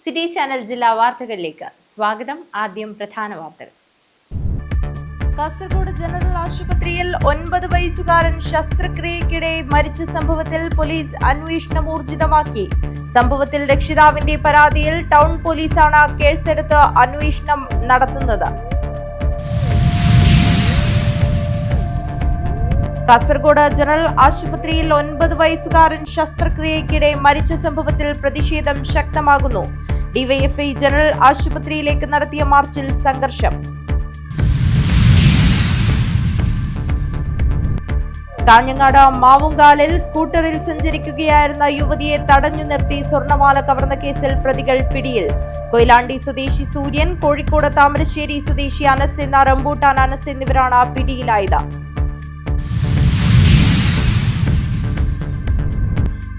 City channel ജില്ലാ വാർത്തകളിലേക്ക് സ്വാഗതം. ആദ്യം പ്രധാന വാർത്തകൾ. കാസർഗോഡ് ജനറൽ ആശുപത്രിയിൽ 9 വയസ്സുകാരൻ ശസ്ത്രക്രിയയ്ക്കിടെ മരിച്ച സംഭവത്തിൽ പോലീസ് അന്വേഷണം ഊർജിതമാക്കി. സംഭവത്തിൽ രക്ഷിതാവിന്റെ പരാതിയിൽ ടൗൺ പോലീസാണ് കേസെടുത്ത് അന്വേഷണം നടത്തുന്നത്. കാസർഗോഡ് ജനറൽ ആശുപത്രിയിൽ 9 വയസ്സുകാരൻ ശസ്ത്രക്രിയയ്ക്കിടെ മരിച്ച സംഭവത്തിൽ പ്രതിഷേധം ശക്തമാകുന്നു. ഡിവൈഎഫ്ഐ ജനറൽ ആശുപത്രിയിലേക്ക് നടത്തിയ മാർച്ചിൽ സംഘർഷം. കാഞ്ഞങ്ങാട് മാവുങ്കാലിൽ സ്കൂട്ടറിൽ സഞ്ചരിക്കുകയായിരുന്ന യുവതിയെ തടഞ്ഞു നിർത്തി സ്വർണമാല കവർന്ന കേസിൽ പ്രതികൾ പിടിയിൽ. കൊയിലാണ്ടി സ്വദേശി സൂര്യൻ, കോഴിക്കോട് താമരശ്ശേരി സ്വദേശി അനസ് എന്ന റംബൂട്ടാൻ അനസ് എന്നിവരാണ് പിടിയിലായത്.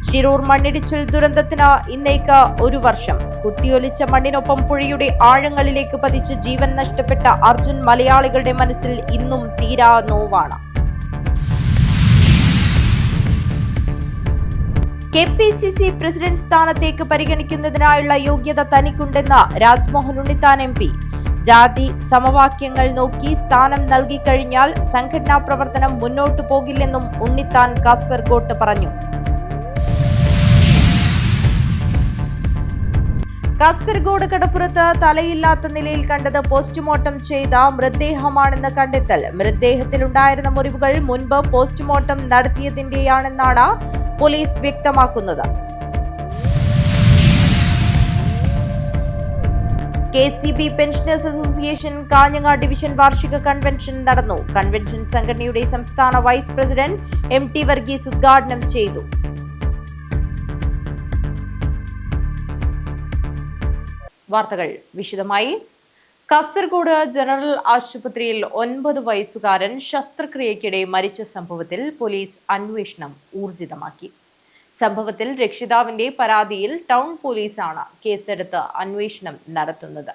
ശിരൂർ മണ്ണിടിച്ചിൽ ദുരന്തത്തിന് ഇന്നേക്ക് 1 വർഷം. കുത്തിയൊലിച്ച മണ്ണിനൊപ്പം പുഴയുടെ ആഴങ്ങളിലേക്ക് പതിച്ച് ജീവൻ നഷ്ടപ്പെട്ട അർജുൻ മലയാളികളുടെ മനസ്സിൽ ഇന്നും തീരാ നോവാണ്. കെപിസിസി പ്രസിഡന്റ് സ്ഥാനത്തേക്ക് പരിഗണിക്കുന്നതിനായുള്ള യോഗ്യത തനിക്കുണ്ടെന്ന് രാജ്മോഹൻ ഉണ്ണിത്താൻ MP. ജാതി സമവാക്യങ്ങൾ നോക്കി സ്ഥാനം നൽകിക്കഴിഞ്ഞാൽ സംഘടനാ പ്രവർത്തനം മുന്നോട്ടു പോകില്ലെന്നും ഉണ്ണിത്താൻ കാസർഗോട്ട് പറഞ്ഞു. കാസർഗോഡ് കടപ്പുറത്ത് തലയില്ലാത്ത നിലയിൽ കണ്ടത് പോസ്റ്റ്മോർട്ടം ചെയ്ത മൃതദേഹമാണെന്ന് കണ്ടെത്തൽ. മൃതദേഹത്തിലുണ്ടായിരുന്ന മുറിവുകൾ മുൻപ് പോസ്റ്റ്മോർട്ടം നടത്തിയതിന്റെയാണെന്നാണ് പോലീസ് വ്യക്തമാക്കുന്നത്. KCB pensioners association Kanhangad division വാർഷിക കൺവെൻഷൻ നടന്നു. കൺവെൻഷൻ സംഘടനയുടെ സംസ്ഥാന വൈസ് പ്രസിഡന്റ് MT വർഗീസ് ഉദ്ഘാടനം ചെയ്തു. വാർത്തകൾ വിശദമായി. കാസർഗോഡ് ജനറൽ ആശുപത്രിയിൽ 9 വയസ്സുകാരൻ ശസ്ത്രക്രിയയ്ക്കിടെ മരിച്ച സംഭവത്തിൽ പോലീസ് അന്വേഷണം ഊർജിതമാക്കി. സംഭവത്തിൽ രക്ഷിതാവിന്റെ പരാതിയിൽ ടൗൺ പോലീസാണ് കേസെടുത്ത് അന്വേഷണം നടത്തുന്നത്.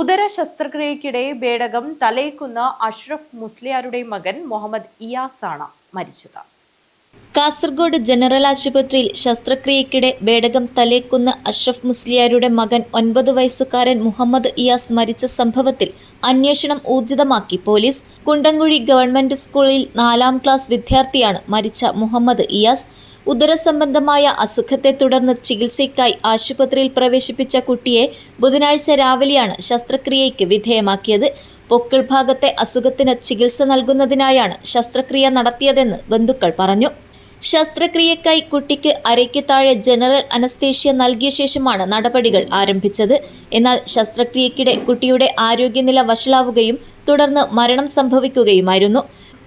ഉദര ശസ്ത്രക്രിയയ്ക്കിടെ ബേടകം തലേക്കുന്ന് അഷ്റഫ് മുസ്ലിയാരുടെ മകൻ മുഹമ്മദ് ഇയാസ് ആണ് മരിച്ചത്. കാസർഗോഡ് ജനറൽ ആശുപത്രിയിൽ ശസ്ത്രക്രിയയ്ക്കിടെ ബേടകം തലേക്കുന്ന് അഷ്റഫ് മുസ്ലിയാരുടെ മകൻ 9 വയസ്സുകാരൻ മുഹമ്മദ് ഇയാസ് മരിച്ച സംഭവത്തിൽ അന്വേഷണം ഊർജിതമാക്കി പോലീസ്. കുണ്ടംകുഴി ഗവൺമെന്റ് സ്കൂളിൽ 4ാം ക്ലാസ് വിദ്യാർത്ഥിയാണ് മരിച്ച മുഹമ്മദ് ഇയാസ്. ഉദരസംബന്ധമായ അസുഖത്തെ തുടർന്ന് ചികിത്സയ്ക്കായി ആശുപത്രിയിൽ പ്രവേശിപ്പിച്ച കുട്ടിയെ ബുധനാഴ്ച രാവിലെയാണ് ശസ്ത്രക്രിയയ്ക്ക് വിധേയമാക്കിയത്. പൊക്കിൾ ഭാഗത്തെ അസുഖത്തിന് ചികിത്സ നൽകുന്നതിനായാണ് ശസ്ത്രക്രിയ നടത്തിയതെന്ന് ബന്ധുക്കൾ പറഞ്ഞു. ശസ്ത്രക്രിയക്കായി കുട്ടിക്ക് അരയ്ക്ക് താഴെ ജനറൽ അനസ്തേഷ്യ നൽകിയ ശേഷമാണ് നടപടികൾ ആരംഭിച്ചത്. എന്നാൽ ശസ്ത്രക്രിയയ്ക്കിടെ കുട്ടിയുടെ ആരോഗ്യനില വഷളാവുകയും തുടർന്ന് മരണം സംഭവിക്കുകയുമായിരുന്നു.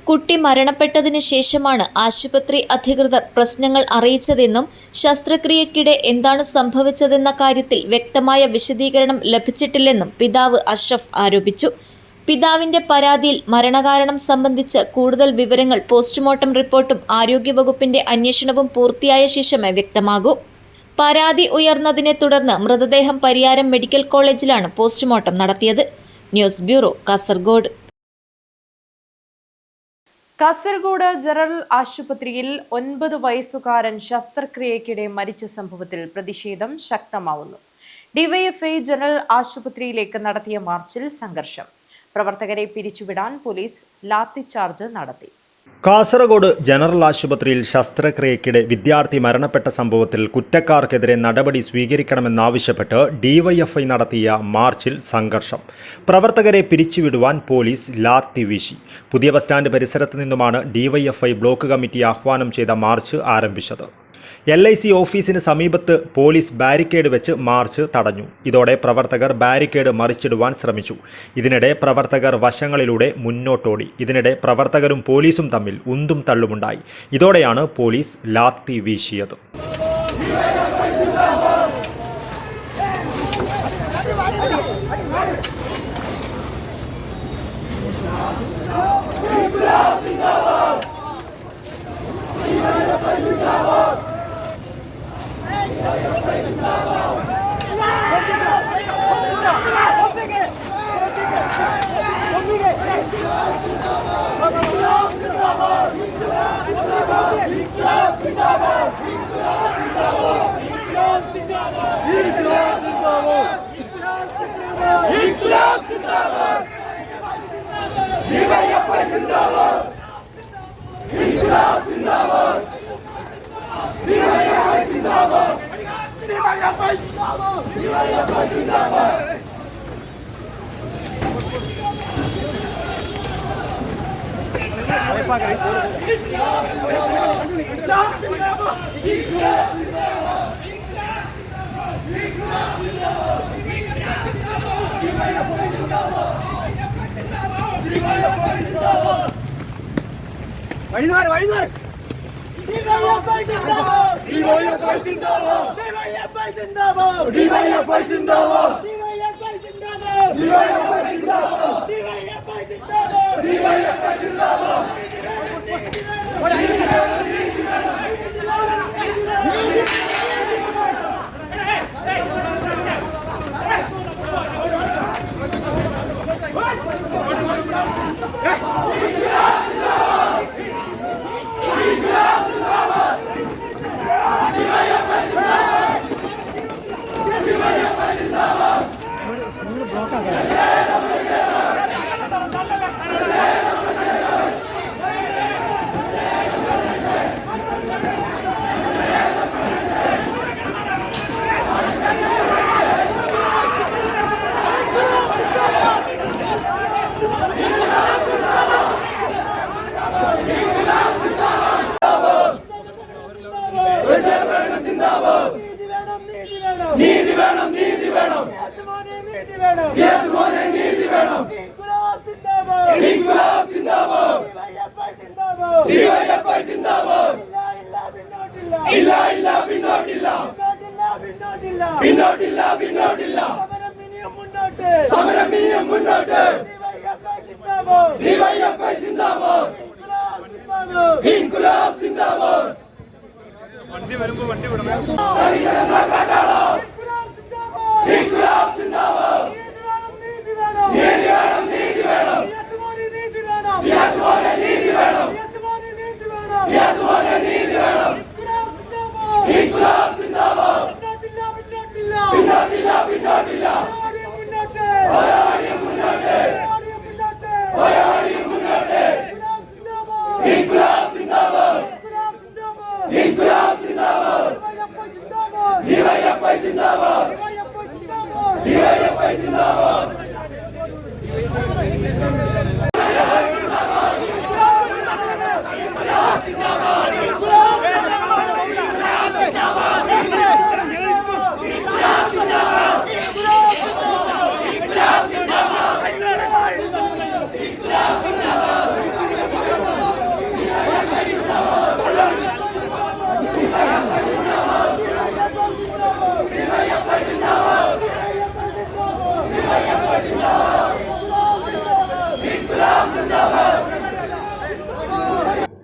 കുട്ടി മരണപ്പെട്ടതിന് ശേഷമാണ് ആശുപത്രി അധികൃതർ പ്രശ്നങ്ങൾ അറിയിച്ചതെന്നും ശസ്ത്രക്രിയയ്ക്കിടെ എന്താണ് സംഭവിച്ചതെന്ന കാര്യത്തിൽ വ്യക്തമായ വിശദീകരണം ലഭിച്ചിട്ടില്ലെന്നും പിതാവ് അഷ്റഫ് ആരോപിച്ചു. പിതാവിന്റെ പരാതിയിൽ മരണകാരണം സംബന്ധിച്ച് കൂടുതൽ വിവരങ്ങൾ പോസ്റ്റ്മോർട്ടം റിപ്പോർട്ടും ആരോഗ്യവകുപ്പിന്റെ അന്വേഷണവും പൂർത്തിയായ ശേഷമേ വ്യക്തമാകൂ. പരാതി ഉയർന്നതിനെ തുടർന്ന് മൃതദേഹം പരിയാരം മെഡിക്കൽ കോളേജിലാണ് പോസ്റ്റ്മോർട്ടം നടത്തിയത്. News bureau, Kasaragod. Kasaragod general ആശുപത്രിയിൽ 9 വയസ്സുകാരൻ ശസ്ത്രക്രിയയ്ക്കിടെ മരിച്ച സംഭവത്തിൽ പ്രതിഷേധം ശക്തമാവുന്നു. ഡിവൈഎഫ്ഐ ജനറൽ ആശുപത്രിയിലേക്ക് നടത്തിയ മാർച്ചിൽ സംഘർഷം. പ്രവർത്തകരെ പിരിച്ചുവിടാൻ പോലീസ് ലാത്തിചാർജ് നടത്തി. കാസർഗോഡ് ജനറൽ ആശുപത്രിയിൽ ശസ്ത്രക്രിയയ്ക്കിടെ വിദ്യാർത്ഥി മരണപ്പെട്ട സംഭവത്തിൽ കുറ്റക്കാർക്കെതിരെ നടപടി സ്വീകരിക്കണമെന്നാവശ്യപ്പെട്ട് ഡിവൈഎഫ്ഐ നടത്തിയ മാർച്ചിൽ സംഘർഷം. പ്രവർത്തകരെ പിരിച്ചുവിടുവാൻ പോലീസ് ലാത്തി വീശി. പുതിയ ബസ് സ്റ്റാൻഡ് പരിസരത്ത് നിന്നുമാണ് ഡിവൈഎഫ്ഐ ബ്ലോക്ക് കമ്മിറ്റി ആഹ്വാനം ചെയ്ത മാർച്ച് ആരംഭിച്ചത്. LIC ഓഫീസിന് സമീപത്ത് പോലീസ് ബാരിക്കേഡ് വെച്ച് മാർച്ച് തടഞ്ഞു. ഇതോടെ പ്രവർത്തകർ ബാരിക്കേഡ് മറിച്ചിടുവാൻ ശ്രമിച്ചു. ഇതിനിടെ പ്രവർത്തകർ വശങ്ങളിലൂടെ മുന്നോട്ടോടി. ഇതിനിടെ പ്രവർത്തകരും പോലീസും തമ്മിൽ ഉന്തും തള്ളുമുണ്ടായി. ഇതോടെയാണ് പോലീസ് ലാത്തി വീശിയത്.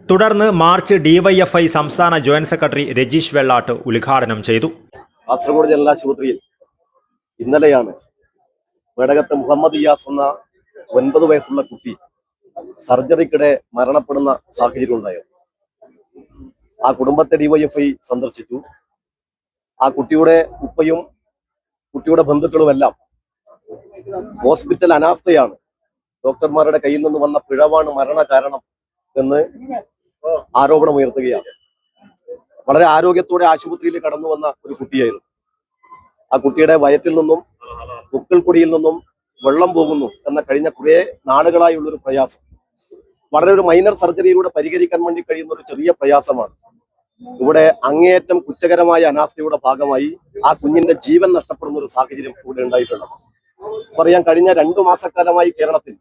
തുടർന്ന് മാർച്ച് ഡിവൈഎഫ്ഐ സംസ്ഥാന ജോയിന്റ് സെക്രട്ടറി രജീഷ് വെള്ളാട്ട് ഉദ്ഘാടനം ചെയ്തു. കാസർഗോഡ് ജനറൽ ആശുപത്രിയിൽ ഇന്നലെയാണ് വേടകത്ത് മുഹമ്മദ് ഇയാസ് എന്ന 9 വയസ്സുള്ള കുട്ടി സർജറിക്കിടെ മരണപ്പെടുന്ന സാഹചര്യം ഉണ്ടായത്. ആ കുടുംബത്തെ ഡിവൈഎഫ്ഐ സന്ദർശിച്ചു. ആ കുട്ടിയുടെ ഉപ്പയും കുട്ടിയുടെ ബന്ധുക്കളുമെല്ലാം ഹോസ്പിറ്റൽ അനാസ്ഥയാണ്, ഡോക്ടർമാരുടെ കയ്യിൽ നിന്ന് വന്ന പിഴവാണ് മരണ കാരണം എന്ന് ആരോപണമുയർത്തുകയാണ്. വളരെ ആരോഗ്യത്തോടെ ആശുപത്രിയിൽ കടന്നു വന്ന ഒരു കുട്ടിയായിരുന്നു. ആ കുട്ടിയുടെ വയറ്റിൽ നിന്നും പൊക്കിൾക്കൊടിയിൽ നിന്നും വെള്ളം പോകുന്നു എന്ന കഴിഞ്ഞ കുറെ നാളുകളായുള്ളൊരു പ്രയാസം, വളരെ ഒരു മൈനർ സർജറിയിലൂടെ പരിഹരിക്കാൻ വേണ്ടി കഴിയുന്ന ഒരു ചെറിയ പ്രയാസമാണ്. ഇവിടെ അങ്ങേയറ്റം കുറ്റകരമായ അനാസ്ഥയുടെ ഭാഗമായി ആ കുഞ്ഞിന്റെ ജീവൻ നഷ്ടപ്പെടുന്ന ഒരു സാഹചര്യം ഇവിടെ ഉണ്ടായിട്ടുള്ളത്. പറയാൻ കഴിഞ്ഞ 2 മാസക്കാലമായി കേരളത്തിൽ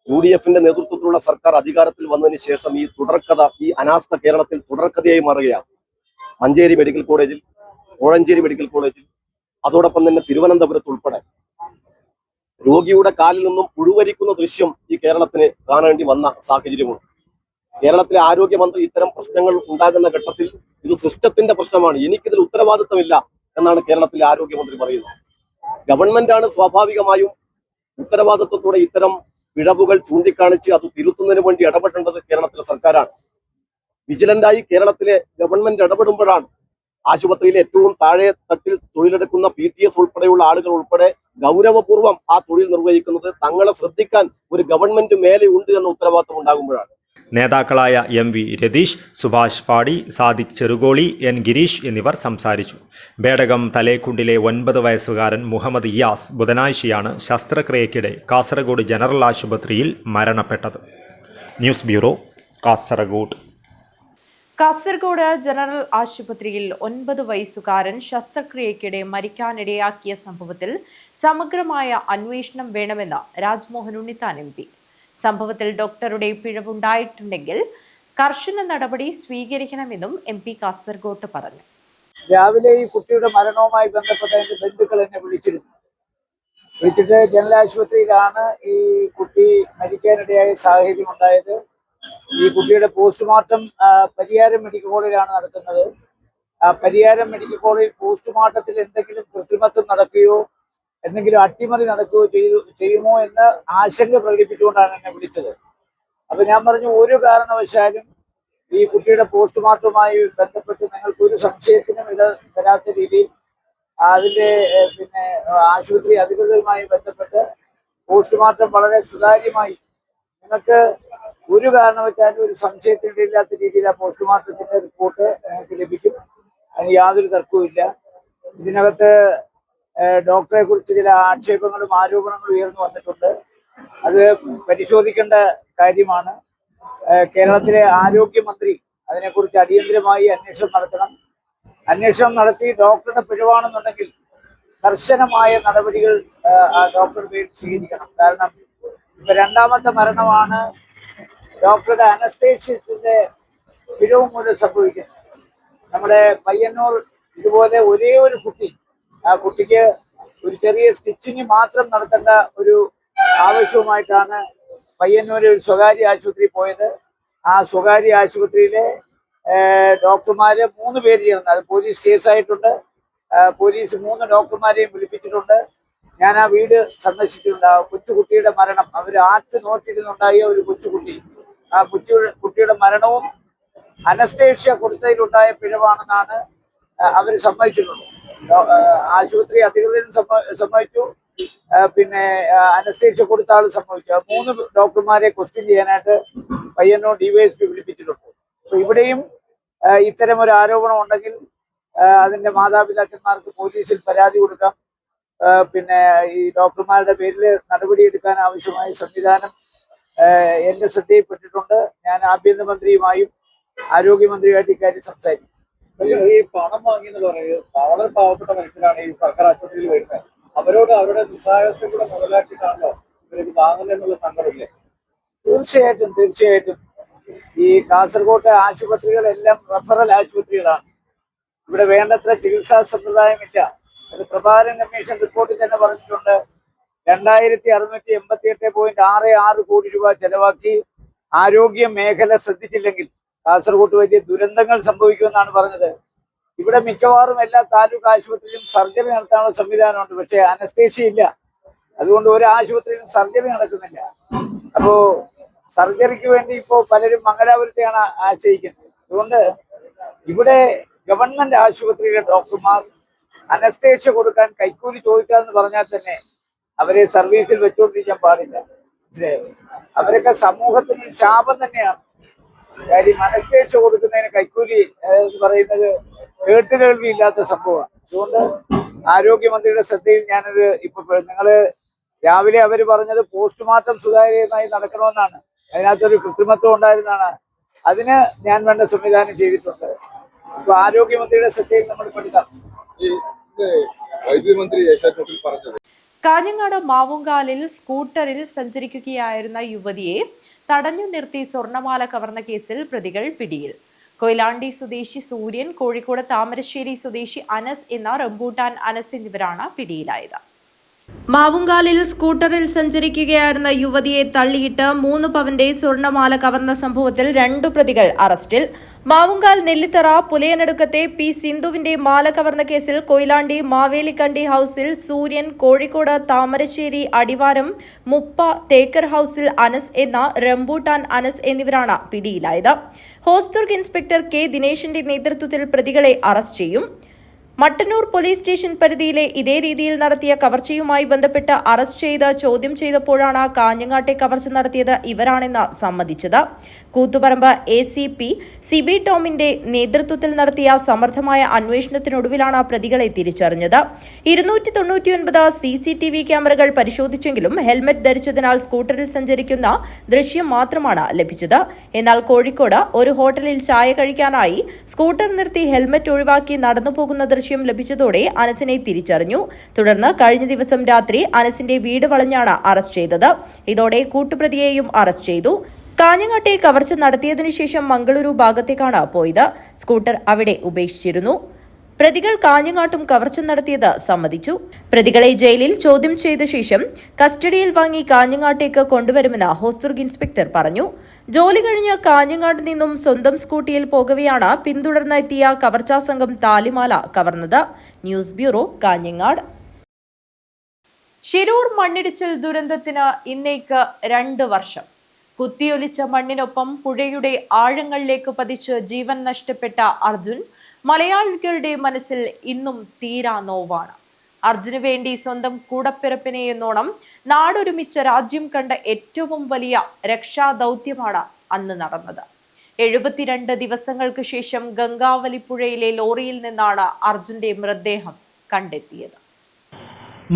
UDF-ന്റെ നേതൃത്വത്തിലുള്ള സർക്കാർ അധികാരത്തിൽ വന്നതിന് ശേഷം ഈ തുടർക്കഥ, ഈ അനാസ്ഥ കേരളത്തിൽ തുടർക്കഥയായി മാറുകയാണ്. മഞ്ചേരി മെഡിക്കൽ കോളേജിൽ, കോഴഞ്ചേരി മെഡിക്കൽ കോളേജിൽ, അതോടൊപ്പം തന്നെ തിരുവനന്തപുരത്ത് ഉൾപ്പെടെ രോഗിയുടെ കാലിൽ നിന്നും പുഴുവരിക്കുന്ന ദൃശ്യം ഈ കേരളത്തിന് കാണേണ്ടി വന്ന സാഹചര്യമുണ്ട്. കേരളത്തിലെ ആരോഗ്യമന്ത്രി ഇത്തരം പ്രശ്നങ്ങൾ ഉണ്ടാകുന്ന ഘട്ടത്തിൽ ഇത് സിസ്റ്റത്തിന്റെ പ്രശ്നമാണ്, എനിക്കിതിൽ ഉത്തരവാദിത്തമില്ല എന്നാണ് കേരളത്തിലെ ആരോഗ്യമന്ത്രി പറയുന്നത്. ഗവൺമെന്റാണ് സ്വാഭാവികമായും ഉത്തരവാദിത്വത്തോടെ ഇത്തരം പിഴവുകൾ ചൂണ്ടിക്കാണിച്ച് അത് തിരുത്തുന്നതിന് വേണ്ടി ഇടപെടേണ്ടത് കേരളത്തിലെ സർക്കാരാണ്. വിജിലന്റായി കേരളത്തിലെ ഗവൺമെന്റ് ഇടപെടുമ്പോഴാണ് ആശുപത്രിയിൽ ഏറ്റവും താഴെ തട്ടിൽ തൊഴിലെടുക്കുന്ന PTS ഉൾപ്പെടെയുള്ള ആളുകൾ ഉൾപ്പെടെ ഗൗരവപൂർവ്വം ആ തൊഴിൽ നിർവഹിക്കുന്നത് തങ്ങളെ ശ്രദ്ധിക്കാൻ ഒരു ഗവൺമെന്റ് മേലെ ഉണ്ട് എന്ന ഉത്തരവാദിത്വം ഉണ്ടാകുമ്പോഴാണ്. നേതാക്കളായ MV രതീഷ്, സുഭാഷ് പാടി, സാദിഖ് ചെറുകോളി, N ഗിരീഷ് എന്നിവർ സംസാരിച്ചു. ബേഡകം തലേക്കുണ്ടിലെ 9 വയസ്സുകാരൻ മുഹമ്മദ് ഇയാസ് ബുധനാഴ്ചയാണ് ശസ്ത്രക്രിയയ്ക്കിടെ കാസർഗോഡ് ജനറൽ ആശുപത്രിയിൽ മരണപ്പെട്ടത്. News bureau, Kasaragod. Kasaragod general ആശുപത്രിയിൽ 9 വയസ്സുകാരൻ ശസ്ത്രക്രിയയ്ക്കിടെ മരിക്കാനിടയാക്കിയ സംഭവത്തിൽ സമഗ്രമായ അന്വേഷണം വേണമെന്ന് രാജ്മോഹൻ ഉണ്ണിത്താൻ MP. സംഭവത്തിൽ ഡോക്ടറുടെ പിഴവുണ്ടായിട്ടുണ്ടെങ്കിൽ കർശന നടപടി സ്വീകരിക്കണമെന്നും MP കാസർഗോഡ് പറഞ്ഞു. രാവിലെ ഈ കുട്ടിയുടെ മരണവുമായി ബന്ധപ്പെട്ട എൻ്റെ ബന്ധുക്കൾ എന്നെ വിളിച്ചിട്ട് ജനറൽ ആശുപത്രിയിലാണ് ഈ കുട്ടി മരിക്കാനിടയായ സാഹചര്യം ഉണ്ടായത്. ഈ കുട്ടിയുടെ പോസ്റ്റ്മോർട്ടം പരിയാരം മെഡിക്കൽ കോളേജിലാണ് നടത്തുന്നത്. പരിയാരം മെഡിക്കൽ കോളേജ് പോസ്റ്റ്മോർട്ടത്തിൽ എന്തെങ്കിലും കൃത്രിമത്വം നടക്കുകയോ എന്തെങ്കിലും അട്ടിമറി നടക്കുകയോ ചെയ്യുമോ എന്ന് ആശങ്ക പ്രകടിപ്പിച്ചുകൊണ്ടാണ് എന്നെ വിളിച്ചത്. അപ്പൊ ഞാൻ പറഞ്ഞു, ഒരു കാരണവശാലും ഈ കുട്ടിയുടെ പോസ്റ്റ്മോർട്ടവുമായി ബന്ധപ്പെട്ട് നിങ്ങൾക്ക് ഒരു സംശയത്തിനും ഇട തരാത്ത രീതിയിൽ അതിന്റെ ആശുപത്രി അധികൃതരുമായി ബന്ധപ്പെട്ട് പോസ്റ്റ്മോർട്ടം വളരെ സുതാര്യമായി നിങ്ങൾക്ക് ഒരു കാരണവശാലും ഒരു സംശയത്തിനിടയില്ലാത്ത രീതിയിൽ ആ പോസ്റ്റ്മോർട്ടത്തിന്റെ റിപ്പോർട്ട് നിങ്ങൾക്ക് ലഭിക്കും. അതിന് യാതൊരു തർക്കവുമില്ല. ഇതിനകത്ത് ഡോക്ടറെ കുറിച്ച് ചില ആക്ഷേപങ്ങളും ആരോപണങ്ങളും ഉയർന്നു വന്നിട്ടുണ്ട്. അത് പരിശോധിക്കേണ്ട കാര്യമാണ്. കേരളത്തിലെ ആരോഗ്യമന്ത്രി അതിനെക്കുറിച്ച് അടിയന്തരമായി അന്വേഷണം നടത്തണം. അന്വേഷണം നടത്തി ഡോക്ടറുടെ പിഴവാണെന്നുണ്ടെങ്കിൽ കർശനമായ നടപടികൾ ഡോക്ടറുടെ പേരിൽ സ്വീകരിക്കണം. കാരണം ഇപ്പൊ രണ്ടാമത്തെ മരണമാണ് ഡോക്ടറുടെ അനസ്തേഷ്യത്തിന്റെ പിഴവ് മൂലം സംഭവിക്കുന്നത്. നമ്മുടെ പയ്യന്നൂർ ഇതുപോലെ ഒരേ ഒരു കുട്ടി, ആ കുട്ടിക്ക് ഒരു ചെറിയ സ്റ്റിച്ചിങ് മാത്രം നടത്തേണ്ട ഒരു ആവശ്യവുമായിട്ടാണ് പയ്യന്നൂരിൽ ഒരു സ്വകാര്യ ആശുപത്രിയിൽ പോയത്. ആ സ്വകാര്യ ആശുപത്രിയിലെ ഡോക്ടർമാര് 3 പേര് ചേർന്ന്, അത് പോലീസ് കേസായിട്ടുണ്ട്. പോലീസ് 3 ഡോക്ടർമാരെയും വിളിപ്പിച്ചിട്ടുണ്ട്. ഞാൻ ആ വീട് സന്ദർശിച്ചിട്ടുണ്ട്. ആ കൊച്ചുകുട്ടിയുടെ മരണം, അവർ നോട്ടിരുന്നുണ്ടായ ഒരു കൊച്ചുകുട്ടി, ആ കുട്ടിയുടെ മരണവും അനസ്തേഷ്യ കൊടുത്തതിലുണ്ടായ പിഴവാണെന്നാണ് അവർ സമ്മതിച്ചിട്ടുള്ളത്. ആശുപത്രി അധികൃതരും സമ്മതിച്ചു, അനസ്തേഷ്യ കൊടുത്ത ആൾ സമ്മതിച്ചു. 3 ഡോക്ടർമാരെ ക്വസ്റ്റ്യൻ ചെയ്യാനായിട്ട് പയ്യന്നൂർ DYSP വിളിപ്പിച്ചിട്ടുണ്ട്. അപ്പൊ ഇവിടെയും ഇത്തരം ഒരു ആരോപണം ഉണ്ടെങ്കിൽ അതിന്റെ മാതാപിതാക്കന്മാർക്ക് പോലീസിൽ പരാതി കൊടുക്കാം. ഈ ഡോക്ടർമാരുടെ പേരിൽ നടപടിയെടുക്കാൻ ആവശ്യമായ സംവിധാനം എന്റെ ശ്രദ്ധയിൽപ്പെട്ടിട്ടുണ്ട്. ഞാൻ ആഭ്യന്തരമന്ത്രിയുമായും ആരോഗ്യമന്ത്രിയുമായിട്ട് ഇക്കാര്യം സംസാരിക്കും. ഈ പണം വാങ്ങിയെന്ന് പറയുന്നത് വളരെ പാവപ്പെട്ട മനുഷ്യരാണ് ഈ സർക്കാർ ആശുപത്രിയിൽ വരുന്നത്. അവരോട് അവരുടെ ദുസ്സാഹസത്തെ കൂടെ മുതലാക്കിയിട്ടാണല്ലോ ഇവർക്ക് വാങ്ങുന്നതെന്നുള്ള സങ്കടമില്ലേ? തീർച്ചയായിട്ടും ഈ കാസർഗോട്ടെ ആശുപത്രികളെല്ലാം റഫറൽ ആശുപത്രികളാണ്. ഇവിടെ വേണ്ടത്ര ചികിത്സാ സമ്പ്രദായമില്ല. അത് പ്രഭാകരൻ കമ്മീഷൻ റിപ്പോർട്ടിൽ തന്നെ പറഞ്ഞിട്ടുണ്ട്. 2688.66 കോടി രൂപ ചെലവാക്കി ആരോഗ്യ മേഖല ശ്രദ്ധിച്ചില്ലെങ്കിൽ കാസർഗോഡ് വലിയ ദുരന്തങ്ങൾ സംഭവിക്കുമെന്നാണ് പറഞ്ഞത്. ഇവിടെ മിക്കവാറും എല്ലാ താലൂക്ക് ആശുപത്രിയിലും സർജറി നടത്താനുള്ള സംവിധാനമുണ്ട്, പക്ഷേ അനസ്തേഷ്യ ഇല്ല. അതുകൊണ്ട് ഒരു ആശുപത്രിയിലും സർജറി നടക്കുന്നില്ല. അപ്പോ സർജറിക്ക് വേണ്ടി ഇപ്പോൾ പലരും മംഗലാപുരത്തെയാണ് ആശ്രയിക്കുന്നത്. അതുകൊണ്ട് ഇവിടെ ഗവൺമെന്റ് ആശുപത്രിയിലെ ഡോക്ടർമാർ അനസ്തേഷ്യ കൊടുക്കാൻ കൈക്കൂലി ചോദിക്കാന്ന് പറഞ്ഞാൽ തന്നെ അവരെ സർവീസിൽ വെച്ചുകൊണ്ടിരിക്കാൻ പാടില്ല. അവരൊക്കെ സമൂഹത്തിന് ശാപം തന്നെയാണ്. കാര്യം അനസ്തേഷ്യ കൊടുക്കുന്നതിന് കൈക്കൂലി എന്ന് പറയുന്നത് കേട്ടുകേൾവിയില്ലാത്ത സംഭവമാണ്. അതുകൊണ്ട് ആരോഗ്യമന്ത്രിയുടെ ശ്രദ്ധയിൽ ഞാനത് നിങ്ങള് രാവിലെ അവർ പറഞ്ഞത് പോസ്റ്റ്മോർട്ടം സുതാര്യമായി നടക്കണമെന്നാണ്. അതിനകത്തൊരു കൃത്രിമത്വം ഉണ്ടായിരുന്നാണ്. അതിന് ഞാൻ വേണ്ട സംവിധാനം ചെയ്തിട്ടുണ്ട്. ഇപ്പൊ ആരോഗ്യമന്ത്രിയുടെ ശ്രദ്ധയിൽ നമ്മൾ പെടുത്താം. വൈദ്യുതിമന്ത്രി പറഞ്ഞത് കാഞ്ഞങ്ങാട് മാവുങ്കാലിൽ സ്കൂട്ടറിൽ സഞ്ചരിക്കുകയായിരുന്ന യുവതിയെ തടഞ്ഞു നിർത്തി സ്വർണമാല കവർന്ന കേസിൽ പ്രതികൾ പിടിയിൽ. കൊയിലാണ്ടി സ്വദേശി സൂര്യൻ, കോഴിക്കോട് താമരശ്ശേരി സ്വദേശി അനസ് എന്ന റംബൂട്ടാൻ അനസ് എന്നിവരാണ് പിടിയിലായത്. മാവുങ്കാലിൽ സ്കൂട്ടറിൽ സഞ്ചരിക്കുകയായിരുന്ന യുവതിയെ തള്ളിയിട്ട് 3 പവന്റെ സ്വർണ്ണമാല കവർന്ന സംഭവത്തിൽ 2 പ്രതികൾ അറസ്റ്റിൽ. മാവുങ്കാൽ നെല്ലിത്തറ പുലയനടുക്കത്തെ പി സിന്ധുവിന്റെ മാല കവർന്ന കേസിൽ കൊയിലാണ്ടി മാവേലിക്കണ്ടി ഹൌസിൽ സൂര്യൻ, കോഴിക്കോട് താമരശ്ശേരി അടിവാരം മുപ്പ തേക്കർ ഹൌസിൽ അനസ് എന്ന റംബൂട്ടാൻ അനസ് എന്നിവരാണ് പിടിയിലായത്. ഹോസ്ദുർഗ് ഇൻസ്പെക്ടർ കെ ദിനേശിന്റെ നേതൃത്വത്തിൽ പ്രതികളെ അറസ്റ്റ് ചെയ്യും. മട്ടന്നൂർ പോലീസ് സ്റ്റേഷൻ പരിധിയിലെ ഇതേ രീതിയിൽ നടത്തിയ കവർച്ചയുമായി ബന്ധപ്പെട്ട് അറസ്റ്റ് ചെയ്ത് ചോദ്യം ചെയ്തപ്പോഴാണ് കാഞ്ഞങ്ങാട്ടെ കവർച്ച നടത്തിയത് ഇവരാണെന്ന് സമ്മതിച്ചത്. കൂത്തുപറമ്പ് ACP സിബി ടോമിന്റെ നേതൃത്വത്തിൽ നടത്തിയ സമർത്ഥമായ അന്വേഷണത്തിനൊടുവിലാണ് പ്രതികളെ തിരിച്ചറിഞ്ഞത്. 299 CCTV ക്യാമറകൾ പരിശോധിച്ചെങ്കിലും ഹെൽമറ്റ് ധരിച്ചതിനാൽ സ്കൂട്ടറിൽ സഞ്ചരിക്കുന്ന ദൃശ്യം മാത്രമാണ് ലഭിച്ചത്. എന്നാൽ കോഴിക്കോട് ഒരു ഹോട്ടലിൽ ചായ കഴിക്കാനായി സ്കൂട്ടർ നിർത്തി ഹെൽമറ്റ് ഒഴിവാക്കി നടന്നുപോകുന്ന ദൃശ്യം ലഭിച്ചതോടെ അനസിനെ തിരിച്ചറിഞ്ഞു. തുടർന്ന് കഴിഞ്ഞ ദിവസം രാത്രി അനസിന്റെ വീട് വളഞ്ഞാണ് അറസ്റ്റ് ചെയ്തത്. ഇതോടെ കൂട്ടുപ്രതിയെയും അറസ്റ്റ് ചെയ്തു. കാഞ്ഞങ്ങാട്ടെ കവർച്ച നടത്തിയതിനു ശേഷം മംഗളൂരു ഭാഗത്തേക്കാണ് പോയത്. സ്കൂട്ടർ അവിടെ ഉപേക്ഷിച്ചിരുന്നു. പ്രതികൾ കാഞ്ഞങ്ങാട്ടും കവർച്ച നടത്തിയത് സമ്മതിച്ചു. പ്രതികളെ ജയിലിൽ ചോദ്യം ചെയ്ത ശേഷം കസ്റ്റഡിയിൽ വാങ്ങി കാഞ്ഞങ്ങാട്ടേക്ക് കൊണ്ടുവരുമെന്ന് ഹോസ്ദുർഗ് ഇൻസ്പെക്ടർ പറഞ്ഞു. ജോലി കഴിഞ്ഞ് കാഞ്ഞങ്ങാട് നിന്നും സ്വന്തം സ്കൂട്ടിയിൽ പോകവെയാണ് പിന്തുടർന്ന് എത്തിയ കവർച്ചാ സംഘം താലിമാല കവർന്നത്. News bureau, Kanhangad. ശിരൂർ മണ്ണിടിച്ചിൽ ദുരന്തത്തിന് ഇന്നേക്ക് 2 വർഷം. കുത്തിയൊലിച്ച മണ്ണിനൊപ്പം പുഴയുടെ ആഴങ്ങളിലേക്ക് പതിച്ച് ജീവൻ നഷ്ടപ്പെട്ട അർജുൻ മലയാളികളുടെ മനസ്സിൽ ഇന്നും തീരാ നോവാണ്. അർജുന് വേണ്ടി സ്വന്തം കൂടപ്പിറപ്പിനെ എന്നോണം നാടൊരുമിച്ച രാജ്യം കണ്ട ഏറ്റവും വലിയ രക്ഷാദൗത്യമാണ് അന്ന് നടന്നത്. 72 ദിവസങ്ങൾക്ക് ശേഷം ഗംഗാവലിപ്പുഴയിലെ ലോറിയിൽ നിന്നാണ് അർജുന്റെ മൃതദേഹം കണ്ടെത്തിയത്.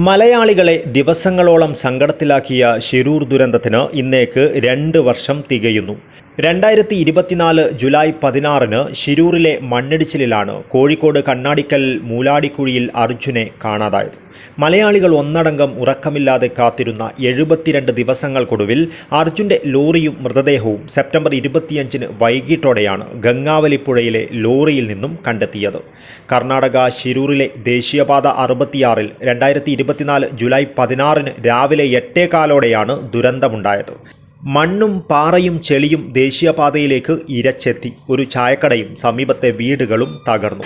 മലയാളികളെ ദിവസങ്ങളോളം സങ്കടത്തിലാക്കിയ ശിരൂർ ദുരന്തത്തിന് ഇന്നേക്ക് 2 വർഷം തികയുന്നു. 2024 ജൂലൈ 16 ശിരൂരിലെ മണ്ണിടിച്ചിലിലാണ് കോഴിക്കോട് കണ്ണാടിക്കൽ മൂലാടിക്കുഴിയിൽ അർജുനെ കാണാതായത്. മലയാളികൾ ഒന്നടങ്കം ഉറക്കമില്ലാതെ കാത്തിരുന്ന 72 ദിവസങ്ങൾക്കൊടുവിൽ അർജുന്റെ ലോറിയും മൃതദേഹവും സെപ്റ്റംബർ 25 വൈകിട്ടോടെയാണ് ഗംഗാവലിപ്പുഴയിലെ ലോറിയിൽ നിന്നും കണ്ടെത്തിയത്. കർണാടക ശിരൂരിലെ ദേശീയപാത 66-ൽ 2024 ജൂലൈ 16 രാവിലെ 8:15 ദുരന്തമുണ്ടായത്. മണ്ണും പാറയും ചെളിയും ദേശീയപാതയിലേക്ക് ഇരച്ചെത്തി. ഒരു ചായക്കടയും സമീപത്തെ വീടുകളും തകർന്നു.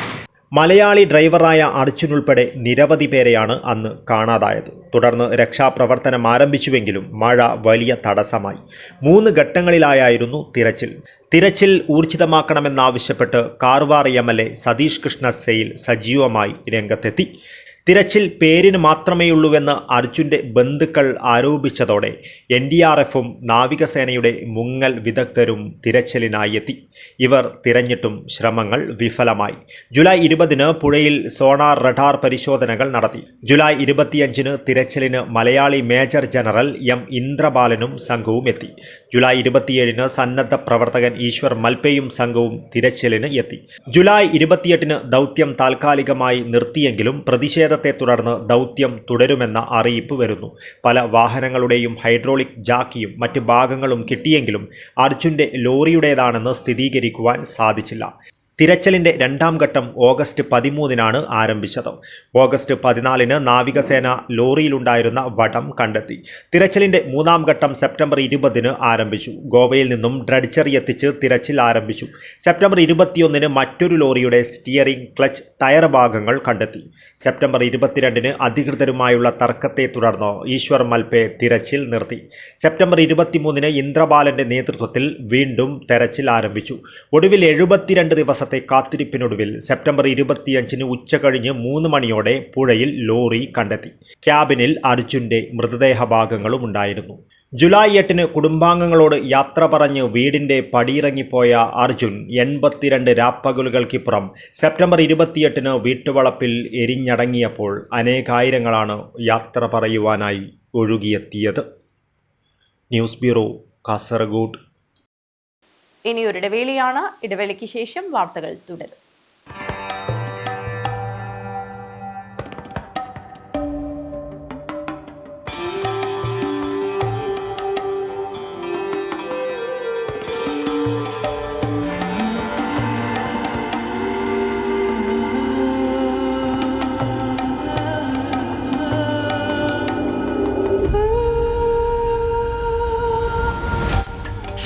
മലയാളി ഡ്രൈവറായ അർജുൻ ഉൾപ്പെടെ നിരവധി പേരെയാണ് അന്ന് കാണാതായത്. തുടർന്ന് രക്ഷാപ്രവർത്തനം ആരംഭിച്ചുവെങ്കിലും മഴ വലിയ തടസ്സമായി. 3 ഘട്ടങ്ങളിലായിരുന്നു തിരച്ചിൽ ഊർജിതമാക്കണമെന്നാവശ്യപ്പെട്ട് കാർവാർ MLA സതീഷ് കൃഷ്ണ സെയിൽ സജീവമായി രംഗത്തെത്തി. തിരച്ചിൽ പേരിന് മാത്രമേയുള്ളൂവെന്ന് അർജുന്റെ ബന്ധുക്കൾ ആരോപിച്ചതോടെ NDRFും നാവികസേനയുടെ മുങ്ങൽ വിദഗ്ധരും തിരച്ചിലിനായി എത്തി. ഇവർ തിരഞ്ഞിട്ടും ശ്രമങ്ങൾ വിഫലമായി. ജൂലൈ 20 പുഴയിൽ സോണാർ റഡാർ പരിശോധനകൾ നടത്തി. ജൂലൈ 25 തിരച്ചിലിന് മലയാളി മേജർ ജനറൽ M ഇന്ദ്രബാലനും സംഘവും എത്തി. ജൂലൈ 27 സന്നദ്ധ പ്രവർത്തകൻ ഈശ്വർ മൽപയും സംഘവും തിരച്ചിലിന് എത്തി. ജൂലൈ 28 ദൗത്യം താൽക്കാലികമായി നിർത്തിയെങ്കിലും പ്രതിഷേധത്തെ തുടർന്ന് ദൗത്യം തുടരുമെന്ന അറിയിപ്പ് വരുന്നു. പല വാഹനങ്ങളുടെയും ഹൈഡ്രോളിക് ജാക്കിയും മറ്റ് ഭാഗങ്ങളും കിട്ടിയെങ്കിലും അർജുന്റെ ലോറിയുടേതാണെന്ന് സ്ഥിരീകരിക്കുവാൻ സാധിച്ചില്ല. തിരച്ചിലിന്റെ 2ാം ഘട്ടം ഓഗസ്റ്റ് 13 ആരംഭിച്ചത്. ഓഗസ്റ്റ് 14 നാവികസേന ലോറിയിലുണ്ടായിരുന്ന വടം കണ്ടെത്തി. തിരച്ചിലിന്റെ 3ാം ഘട്ടം സെപ്റ്റംബർ 20 ആരംഭിച്ചു. ഗോവയിൽ നിന്നും ഡ്രഡ്ജറി എത്തിച്ച് തിരച്ചിൽ ആരംഭിച്ചു. സെപ്റ്റംബർ 21 മറ്റൊരു ലോറിയുടെ സ്റ്റിയറിംഗ്, ക്ലച്ച്, ടയർ ഭാഗങ്ങൾ കണ്ടെത്തി. സെപ്റ്റംബർ 22 അധികൃതരുമായുള്ള തർക്കത്തെ തുടർന്ന് ഈശ്വർ മൽപെ തിരച്ചിൽ നിർത്തി. സെപ്റ്റംബർ 23 ഇന്ദ്രബാലന്റെ നേതൃത്വത്തിൽ വീണ്ടും തെരച്ചിൽ ആരംഭിച്ചു. ഒടുവിൽ 72 ദിവസത്തെ കാത്തിരിപ്പിനൊടുവിൽ സെപ്റ്റംബർ 25 ഉച്ചകഴിഞ്ഞ് 3 മണിയോടെ പുഴയിൽ ലോറി കണ്ടെത്തി. ക്യാബിനിൽ അർജുന്റെ മൃതദേഹ ഭാഗങ്ങളും ഉണ്ടായിരുന്നു. ജൂലൈ 8 കുടുംബാംഗങ്ങളോട് യാത്ര പറഞ്ഞ് വീടിന്റെ പടിയിറങ്ങിപ്പോയ അർജുൻ 82 രാപ്പകലുകൾക്കിപ്പുറം സെപ്റ്റംബർ 28 വീട്ടുവളപ്പിൽ എരിഞ്ഞടങ്ങിയപ്പോൾ അനേകായിരങ്ങളാണ് യാത്ര പറയുവാനായി ഒഴുകിയെത്തിയത്. News bureau, Kasaragod. ഇനിയൊരു ഇടവേളയാണ്. ഇടവേളയ്ക്ക് ശേഷം വാർത്തകൾ തുടരും.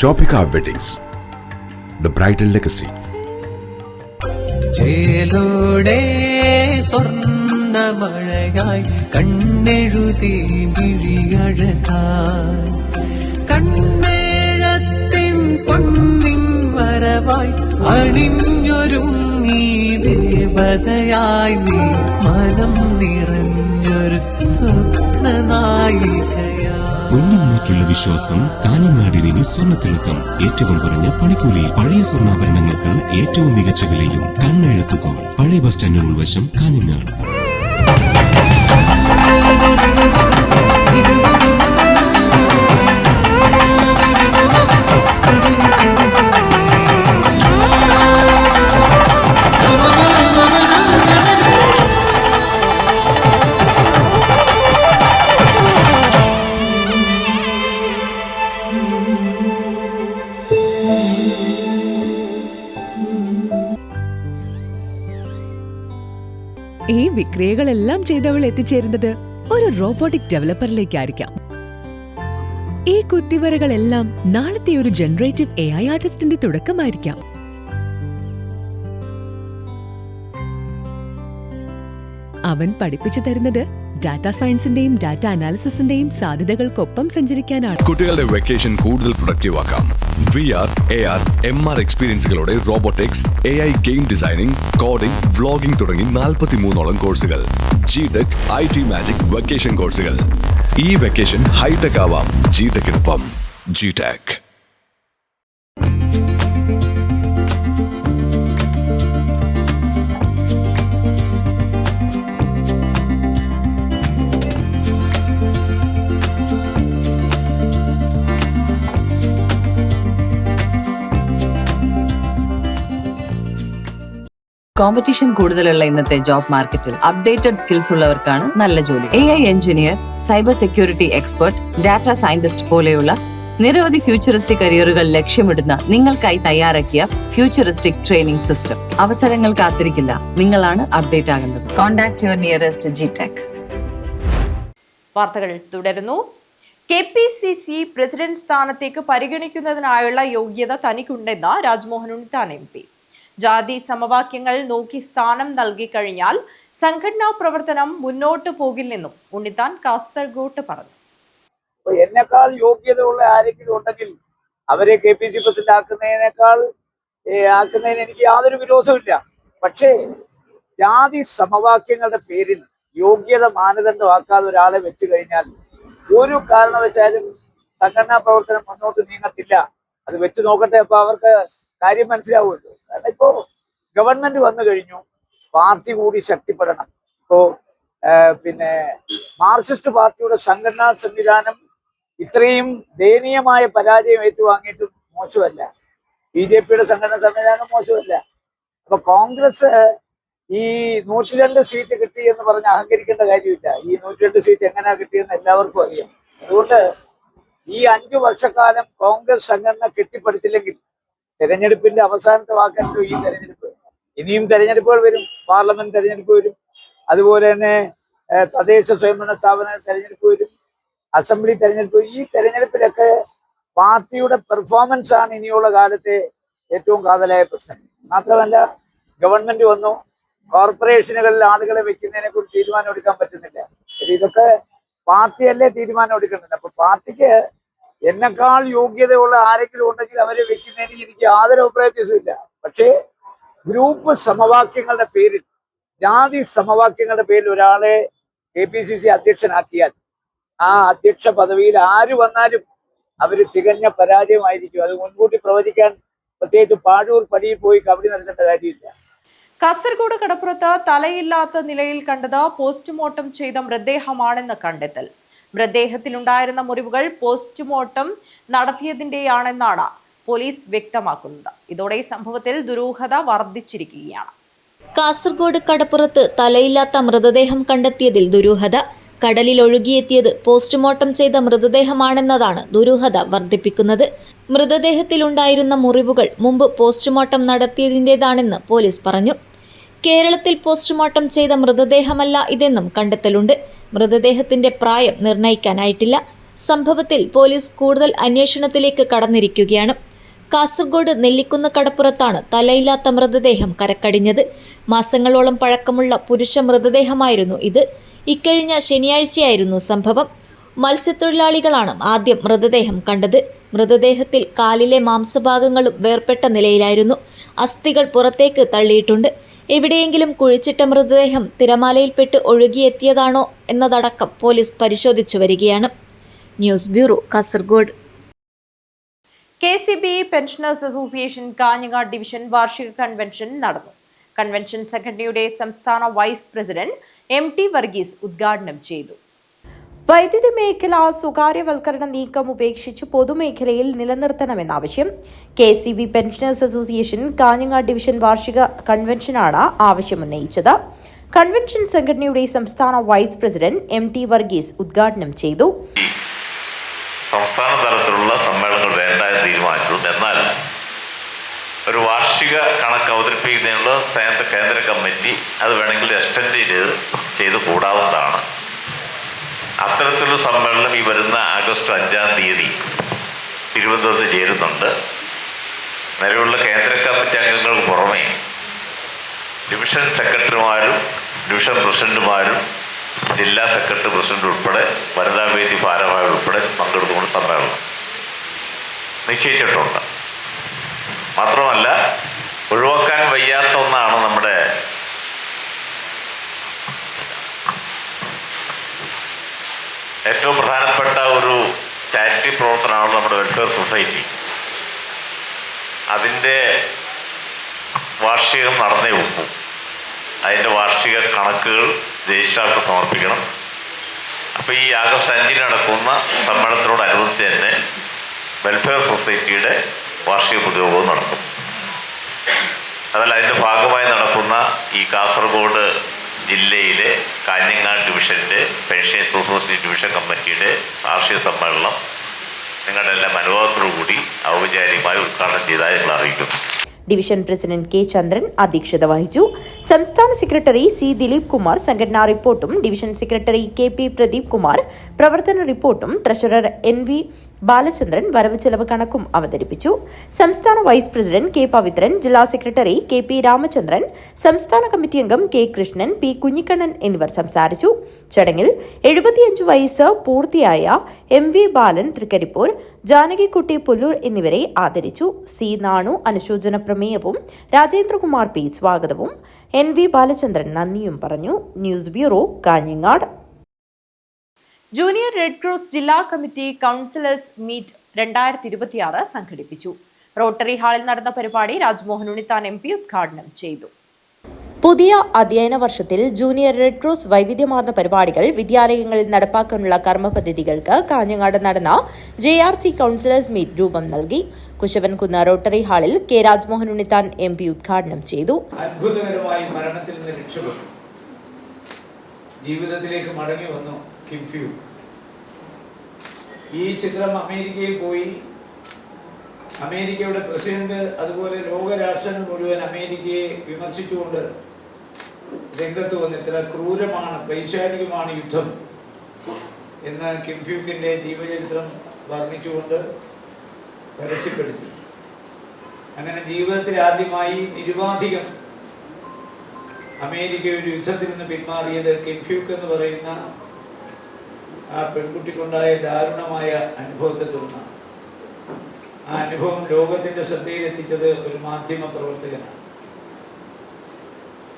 Shopika Weddings, the bridal legacy. ചേലോടെ സ്വർണ്ണമഴയായി കണ്ണെഴുതി വിഴിയഴകായി കണ്ണേഴത്തിൻ പൊന്നിൻ വരവായി അണിഞ്ഞൊരുങ്ങി ദേവതയായി നീ മനം നിറഞ്ഞൊരു സ്വപ്നനായികയായി. പൊന്നിന്മേറ്റുള്ള വിശ്വാസം കാഞ്ഞങ്ങാടിന് സ്വർണ്ണത്തിളക്കം. ഏറ്റവും കുറഞ്ഞ പണിക്കൂലിയിൽ പഴയ സ്വർണ്ണാഭരണങ്ങൾക്ക് ഏറ്റവും മികച്ച വിലയും കണ്ണെഴുത്തുകോ. പഴയ ബസ് സ്റ്റാൻഡിന് ഉൾവശം കാഞ്ഞങ്ങാട്. ഈ വിക്രിയകളെല്ലാം ചെയ്തവൾ എത്തിച്ചേരുന്നത് ഒരു റോബോട്ടിക് ഡെവലപ്പറിലേക്കായിരിക്കാം. ഈ കുത്തിവരകളെല്ലാം നാളത്തെ ഒരു ജനറേറ്റീവ് AI ആർട്ടിസ്റ്റിന്റെ തുടക്കമായിരിക്കാം. അവൻ പഠിപ്പിച്ചു തരുന്നത് ഡാറ്റാ സയൻസിന്റെയും ഡാറ്റ അനാലിസിസിന്റെയും സാധ്യതകൾക്കൊപ്പം സഞ്ചരിക്കാനാണ്. കുട്ടികളുടെ വെക്കേഷൻ കൂടുതൽ പ്രൊഡക്റ്റീവ് ആക്കാം. VR, AR, MR എക്സ്പീരിയൻസുകളോടെ robotics, AI game designing, coding, vlogging തുടങ്ങി 43ഓളം കോഴ്സുകൾ. GTech, IT മാജിക് വെക്കേഷൻ കോഴ്സുകൾ. ഈ വെക്കേഷൻ ഹൈടെക് ആവാം GTechനൊപ്പം. GTech. കോമ്പറ്റീഷൻ കൂടുതലുള്ള ഇന്നത്തെ ജോബ് മാർക്കറ്റിൽ അപ്ഡേറ്റഡ് സ്കിൽസ് ഉള്ളവർക്കാണ് നല്ല ജോലി. AI engineer, cyber security expert, data scientist പോലെയുള്ള നിരവധി ഫ്യൂച്ചറിസ്റ്റിക് കരിയറുകൾ ലക്ഷ്യമിടുന്ന നിങ്ങൾക്കായി തയ്യാറാക്കിയ ഫ്യൂച്ചറിസ്റ്റിക് ട്രെയിനിംഗ് സിസ്റ്റം. അവസരങ്ങൾ കാത്തിരിക്കില്ല, നിങ്ങളാണ് അപ്ഡേറ്റ് ആകേണ്ടത്. Contact your nearest GTech. വാർത്തകൾ തുടരുന്നു. KPCC പ്രസിഡന്റ് സ്ഥാനത്തേക്ക് പരിഗണിക്കുന്നതിനായുള്ള യോഗ്യത തനിക്കുണ്ടെന്ന് രാജ്മോഹൻ ഉണ്ണിത്താൻ MP. ജാതി സമവാക്യങ്ങൾ നോക്കി സ്ഥാനം നൽകിക്കഴിഞ്ഞാൽ സംഘടനാ പ്രവർത്തനം മുന്നോട്ട് പോകില്ലെന്നും ഉണ്ണിത്താൻ കാസർഗോട്ട് പറഞ്ഞു. എന്നെക്കാൾ യോഗ്യതയുള്ള ആരെങ്കിലും ഉണ്ടെങ്കിൽ അവരെ KPCC പ്രസിഡന്റ് ആക്കുന്നതിന് എനിക്ക് യാതൊരു വിരോധമില്ല. പക്ഷേ ജാതി സമവാക്യങ്ങളുടെ പേരിൽ യോഗ്യത മാനദണ്ഡമാക്കാതെ ഒരാളെ വെച്ചു കഴിഞ്ഞാൽ ഒരു കാരണവശാലും സംഘടനാ പ്രവർത്തനം മുന്നോട്ട് നീങ്ങത്തില്ല. അത് വെച്ച് നോക്കട്ടെ, അപ്പൊ അവർക്ക് കാര്യം മനസ്സിലാവുമല്ലോ. കാരണം ഇപ്പോ ഗവൺമെന്റ് വന്നു കഴിഞ്ഞു, പാർട്ടി കൂടി ശക്തിപ്പെടണം. ഇപ്പോ മാർക്സിസ്റ്റ് പാർട്ടിയുടെ സംഘടനാ സംവിധാനം ഇത്രയും ദയനീയമായ പരാജയം ഏറ്റുവാങ്ങിയിട്ടും മോശമല്ല. BJPയുടെ സംഘടനാ സംവിധാനം മോശമല്ല. അപ്പൊ കോൺഗ്രസ് ഈ 102 സീറ്റ് കിട്ടി എന്ന് പറഞ്ഞ് അഹങ്കരിക്കേണ്ട കാര്യമില്ല. ഈ 102 സീറ്റ് എങ്ങനെയാ കിട്ടിയെന്ന് എല്ലാവർക്കും അറിയാം. അതുകൊണ്ട് ഈ 5 വർഷക്കാലം കോൺഗ്രസ് സംഘടന കെട്ടിപ്പടുത്തില്ലെങ്കിൽ തെരഞ്ഞെടുപ്പിന്റെ അവസാനത്തെ വാക്കല്ലോ ഈ തെരഞ്ഞെടുപ്പ്. ഇനിയും തെരഞ്ഞെടുപ്പുകൾ വരും, പാർലമെന്റ് തെരഞ്ഞെടുപ്പ് വരും, അതുപോലെ തന്നെ തദ്ദേശ സ്വയംഭരണ സ്ഥാപന തെരഞ്ഞെടുപ്പ് വരും, അസംബ്ലി തെരഞ്ഞെടുപ്പ്. ഈ തെരഞ്ഞെടുപ്പിലൊക്കെ പാർട്ടിയുടെ പെർഫോമൻസ് ആണ് ഇനിയുള്ള കാലത്തെ ഏറ്റവും കാതലായ പ്രശ്നം. മാത്രമല്ല, ഗവൺമെന്റ് വന്നു, കോർപ്പറേഷനുകളിൽ ആളുകളെ വെക്കുന്നതിനെ കുറിച്ച് തീരുമാനം എടുക്കാൻ പറ്റുന്നില്ല. ഇതൊക്കെ പാർട്ടിയല്ലേ തീരുമാനം എടുക്കുന്നില്ല. അപ്പൊ പാർട്ടിക്ക് എന്നെക്കാൾ യോഗ്യതയുള്ള ആരെങ്കിലും ഉണ്ടെങ്കിൽ അവരെ വെക്കുന്നതിന് എനിക്ക് യാതൊരു അഭിപ്രായത്തില്ല. പക്ഷേ ഗ്രൂപ്പ് സമവാക്യങ്ങളുടെ പേരിൽ, ജാതി സമവാക്യങ്ങളുടെ പേരിൽ ഒരാളെ KPCC അധ്യക്ഷനാക്കിയാൽ ആ അധ്യക്ഷ പദവിയിൽ ആര് വന്നാലും അവര് തികഞ്ഞ പരാജയമായിരിക്കും. അത് മുൻകൂട്ടി പ്രവചിക്കാൻ പ്രത്യേകിച്ച് പാഴൂർ പടിയിൽ പോയി കബഡി നടത്തേണ്ട കാര്യമില്ല. കാസർഗോഡ് കടപ്പുറത്ത് തലയില്ലാത്ത നിലയിൽ കണ്ടത് പോസ്റ്റ്മോർട്ടം ചെയ്ത മൃതദേഹമാണെന്ന് കണ്ടെത്തൽ. മൃതദേഹത്തിലുണ്ടായിരുന്ന മുറിവുകൾ പോസ്റ്റ്മോർട്ടം നടത്തിയതിന്റെയാണെന്നാണ് പോലീസ് വ്യക്തമാക്കുന്നത്. ഇതോടെ സംഭവത്തിൽ ദുരൂഹത വർദ്ധിച്ചിരിക്കുകയാണ്. കാസർഗോഡ് കടപ്പുറത്ത് തലയില്ലാത്ത മൃതദേഹം കണ്ടെത്തിയതിൽ ദുരൂഹത. കടലിൽ ഒഴുകിയെത്തിയത് പോസ്റ്റ്മോർട്ടം ചെയ്ത മൃതദേഹമാണെന്നതാണ് ദുരൂഹത വർദ്ധിപ്പിക്കുന്നത്. മൃതദേഹത്തിലുണ്ടായിരുന്ന മുറിവുകൾ മുമ്പ് പോസ്റ്റ്മോർട്ടം നടത്തിയതിൻ്റെതാണെന്ന് പോലീസ് പറഞ്ഞു. കേരളത്തിൽ പോസ്റ്റ്മോർട്ടം ചെയ്ത മൃതദേഹമല്ല ഇതെന്നും കണ്ടെത്തലുണ്ട്. മൃതദേഹത്തിന്റെ പ്രായം നിർണയിക്കാനായിട്ടില്ല. സംഭവത്തിൽ പോലീസ് കൂടുതൽ അന്വേഷണത്തിലേക്ക് കടന്നിരിക്കുകയാണ്. കാസർഗോഡ് നെല്ലിക്കുന്ന് കടപ്പുറത്താണ് തലയില്ലാത്ത മൃതദേഹം കരക്കടിഞ്ഞത്. മാസങ്ങളോളം പഴക്കമുള്ള പുരുഷ മൃതദേഹമായിരുന്നു ഇത്. ഇക്കഴിഞ്ഞ ശനിയാഴ്ചയായിരുന്നു സംഭവം. മത്സ്യത്തൊഴിലാളികളാണ് ആദ്യം മൃതദേഹം കണ്ടത്. മൃതദേഹത്തിൽ കാലിലെ മാംസഭാഗങ്ങളും വേർപെട്ട നിലയിലായിരുന്നു. അസ്ഥികൾ പുറത്തേക്ക് തള്ളിയിട്ടുണ്ട്. എവിടെയെങ്കിലും കുഴിച്ചിട്ട മൃതദേഹം തിരമാലയിൽപ്പെട്ട് ഒഴുകിയെത്തിയതാണോ എന്നതടക്കം പോലീസ് പരിശോധിച്ചു വരികയാണ്. News bureau, Kasaragod. KCB pensioners association Kanhangad division വാർഷിക കൺവെൻഷൻ നടന്നു. കൺവെൻഷൻ സെക്രട്ടറിയുടെ സംസ്ഥാന വൈസ് പ്രസിഡന്റ് MT വർഗീസ് ഉദ്ഘാടനം ചെയ്തു. വൈദ്യുതി മേഖല സ്വകാര്യവൽക്കരണ നീക്കം ഉപേക്ഷിച്ച് പൊതുമേഖലയിൽ നിലനിർത്തണമെന്ന ആവശ്യം. KCB pensioners association Kanhangad division വാർഷിക കൺവെൻഷനാണ് ആവശ്യമുന്നയിച്ചത്. കൺവെൻഷൻ സംഘടനയുടെ സംസ്ഥാന വൈസ് പ്രസിഡന്റ് MT വർഗീസ് ഉദ്ഘാടനം ചെയ്തു. സംസ്ഥാന തലത്തിലുള്ള സമ്മേളനങ്ങൾ വേണ്ട എന്ന് തീരുമാനിച്ചു. എന്നാൽ ഒരു വാർഷിക കണക്ക് അവതരിപ്പിക്കുന്നതിനുള്ള കേന്ദ്ര കമ്മിറ്റി അത് വേണമെങ്കിൽ എക്സ്റ്റെൻഡ് ചെയ്ത് കൂടാവുന്നതാണ്. അത്തരത്തിലുള്ള സമ്മേളനം ഈ വരുന്ന ആഗസ്റ്റ് 5-ാം തീയതി തിരുവനന്തപുരത്ത് ചേരുന്നുണ്ട്. നിലവിലുള്ള കേന്ദ്ര കമ്മിറ്റി അംഗങ്ങൾക്ക് പുറമെ ഡിവിഷൻ സെക്രട്ടറിമാരും ഡിവിഷൻ പ്രസിഡന്റുമാരും ജില്ലാ സെക്രട്ടറി പ്രസിഡന്റ് ഉൾപ്പെടെ വനിതാവേദി ഭാരവാഹികൾ ഉൾപ്പെടെ പങ്കെടുത്തുകൊണ്ട് സമ്മേളനം നിശ്ചയിച്ചിട്ടുണ്ട്. മാത്രമല്ല, ഒഴിവാക്കാൻ വയ്യാത്ത ഒന്നാണ് നമ്മുടെ ഏറ്റവും പ്രധാനപ്പെട്ട ഒരു ചാരിറ്റി പ്രവർത്തനമാണ് നമ്മുടെ വെൽഫെയർ സൊസൈറ്റി. അതിൻ്റെ വാർഷികം നടന്നേ ഒക്കും. അതിൻ്റെ വാർഷിക കണക്കുകൾ രജിസ്ട്രാർക്ക് സമർപ്പിക്കണം. അപ്പോൾ ഈ ആഗസ്റ്റ് 5-ന് നടക്കുന്ന സമ്മേളനത്തോടനുബന്ധിച്ച് തന്നെ വെൽഫെയർ സൊസൈറ്റിയുടെ വാർഷിക പൊതുയോഗവും നടക്കും. അതല്ല, അതിൻ്റെ ഭാഗമായി നടക്കുന്ന ഈ കാസർഗോഡ് ജില്ലയിലെ കാഞ്ഞങ്ങാട് ഡിവിഷൻ്റെ പെൻഷനേഴ്സ് അസോസിയേഷൻ ഡിവിഷൻ കമ്മിറ്റിയുടെ വാർഷിക സമ്മേളനം നിങ്ങളുടെ എല്ലാം അനുഭവത്തോടുകൂടി ഔപചാരികമായി ഉദ്ഘാടനം ചെയ്തതായി ഞങ്ങൾ അറിയിക്കുന്നു. ഡിവിഷൻ പ്രസിഡന്റ് K ചന്ദ്രൻ അധ്യക്ഷത വഹിച്ചു. സംസ്ഥാന സെക്രട്ടറി C ദിലീപ് കുമാർ സംഘടനാ റിപ്പോർട്ടും division secretary KP Pradeep Kumar പ്രവർത്തന റിപ്പോർട്ടും ട്രഷറർ NV ബാലചന്ദ്രൻ വരവ് ചെലവ് കണക്കും അവതരിപ്പിച്ചു. സംസ്ഥാന വൈസ് പ്രസിഡന്റ് K പവിത്രൻ, ജില്ലാ സെക്രട്ടറി KP രാമചന്ദ്രൻ, സംസ്ഥാന കമ്മിറ്റി അംഗം K കൃഷ്ണൻ, P കുഞ്ഞിക്കണ്ണൻ എന്നിവർ സംസാരിച്ചു. ചടങ്ങിൽ 75 വയസ്സ് പൂർത്തിയായ MV ബാലൻ തൃക്കരിപ്പൂർ, ജാനകിക്കുട്ടി പുല്ലൂർ എന്നിവരെ ആദരിച്ചു. C നാണു അനുശോചന പ്രമേയവും രാജേന്ദ്രകുമാർ P സ്വാഗതവും NV ബാലചന്ദ്രൻ നന്ദിയും പറഞ്ഞു. News bureau, Kanhangad. Junior red cross ജില്ലാ കമ്മിറ്റി കൗൺസിലേഴ്സ് മീറ്റ് 2026 സംഘടിപ്പിച്ചു. റോട്ടറി ഹാളിൽ നടന്ന പരിപാടി രാജ്മോഹൻ ഉണ്ണിത്താൻ MP ഉദ്ഘാടനം ചെയ്തു. പുതിയ അധ്യയന വർഷത്തിൽ ജൂനിയർ റെഡ് ക്രോസ് വൈവിധ്യമാർന്ന പരിപാടികൾ വിദ്യാലയങ്ങളിൽ നടപ്പാക്കാനുള്ള കർമ്മ പദ്ധതികൾക്ക് കാഞ്ഞങ്ങാട് നടന്ന JRC കൗൺസിലേഴ്സ് മീറ്റ് രൂപം നൽകി. കുശവൻകുന്ന് റോട്ടറി ഹാളിൽ K രാജ്മോഹൻ ഉണ്ണിത്താൻ MP ഉദ്ഘാടനം ചെയ്തു. അത്ഭുതകരമായി മരണത്തിൽ നിന്ന് രക്ഷപ്പെട്ടു, ജീവിതത്തിലേക്ക് മടങ്ങി വന്നു കിം ഫ്യൂക്ക്. ഈ ചിത്രം അമേരിക്കയിൽ പോയി അമേരിക്കയുടെ പ്രസിഡന്റ് അതുപോലെ ലോകരാഷ്ട്രങ്ങൾ മുഴുവൻ അമേരിക്കയെ വിമർശിച്ചുകൊണ്ട് രംഗത്ത് വന്ന് ഇത്ര ക്രൂരമാണ്, പൈശാചികമാണ് യുദ്ധം എന്ന് കിം ഫ്യൂക്കിന്റെ ജീവചരിത്രം വർണ്ണിച്ചുകൊണ്ട് പരസ്യപ്പെടുത്തി. അങ്ങനെ ജീവിതത്തിൽ ആദ്യമായി നിരുപാധികം അമേരിക്ക ഒരു യുദ്ധത്തിൽ നിന്ന് പിന്മാറിയത് കിം ഫ്യൂക്ക് എന്ന് പറയുന്ന ആ പെൺകുട്ടിക്കുണ്ടായ ദാരുണമായ അനുഭവത്തെ തുടർന്നാണ്. ആ അനുഭവം ലോകത്തിന്റെ ശ്രദ്ധയിലെത്തിച്ചത് ഒരു മാധ്യമ പ്രവർത്തകനാണ്.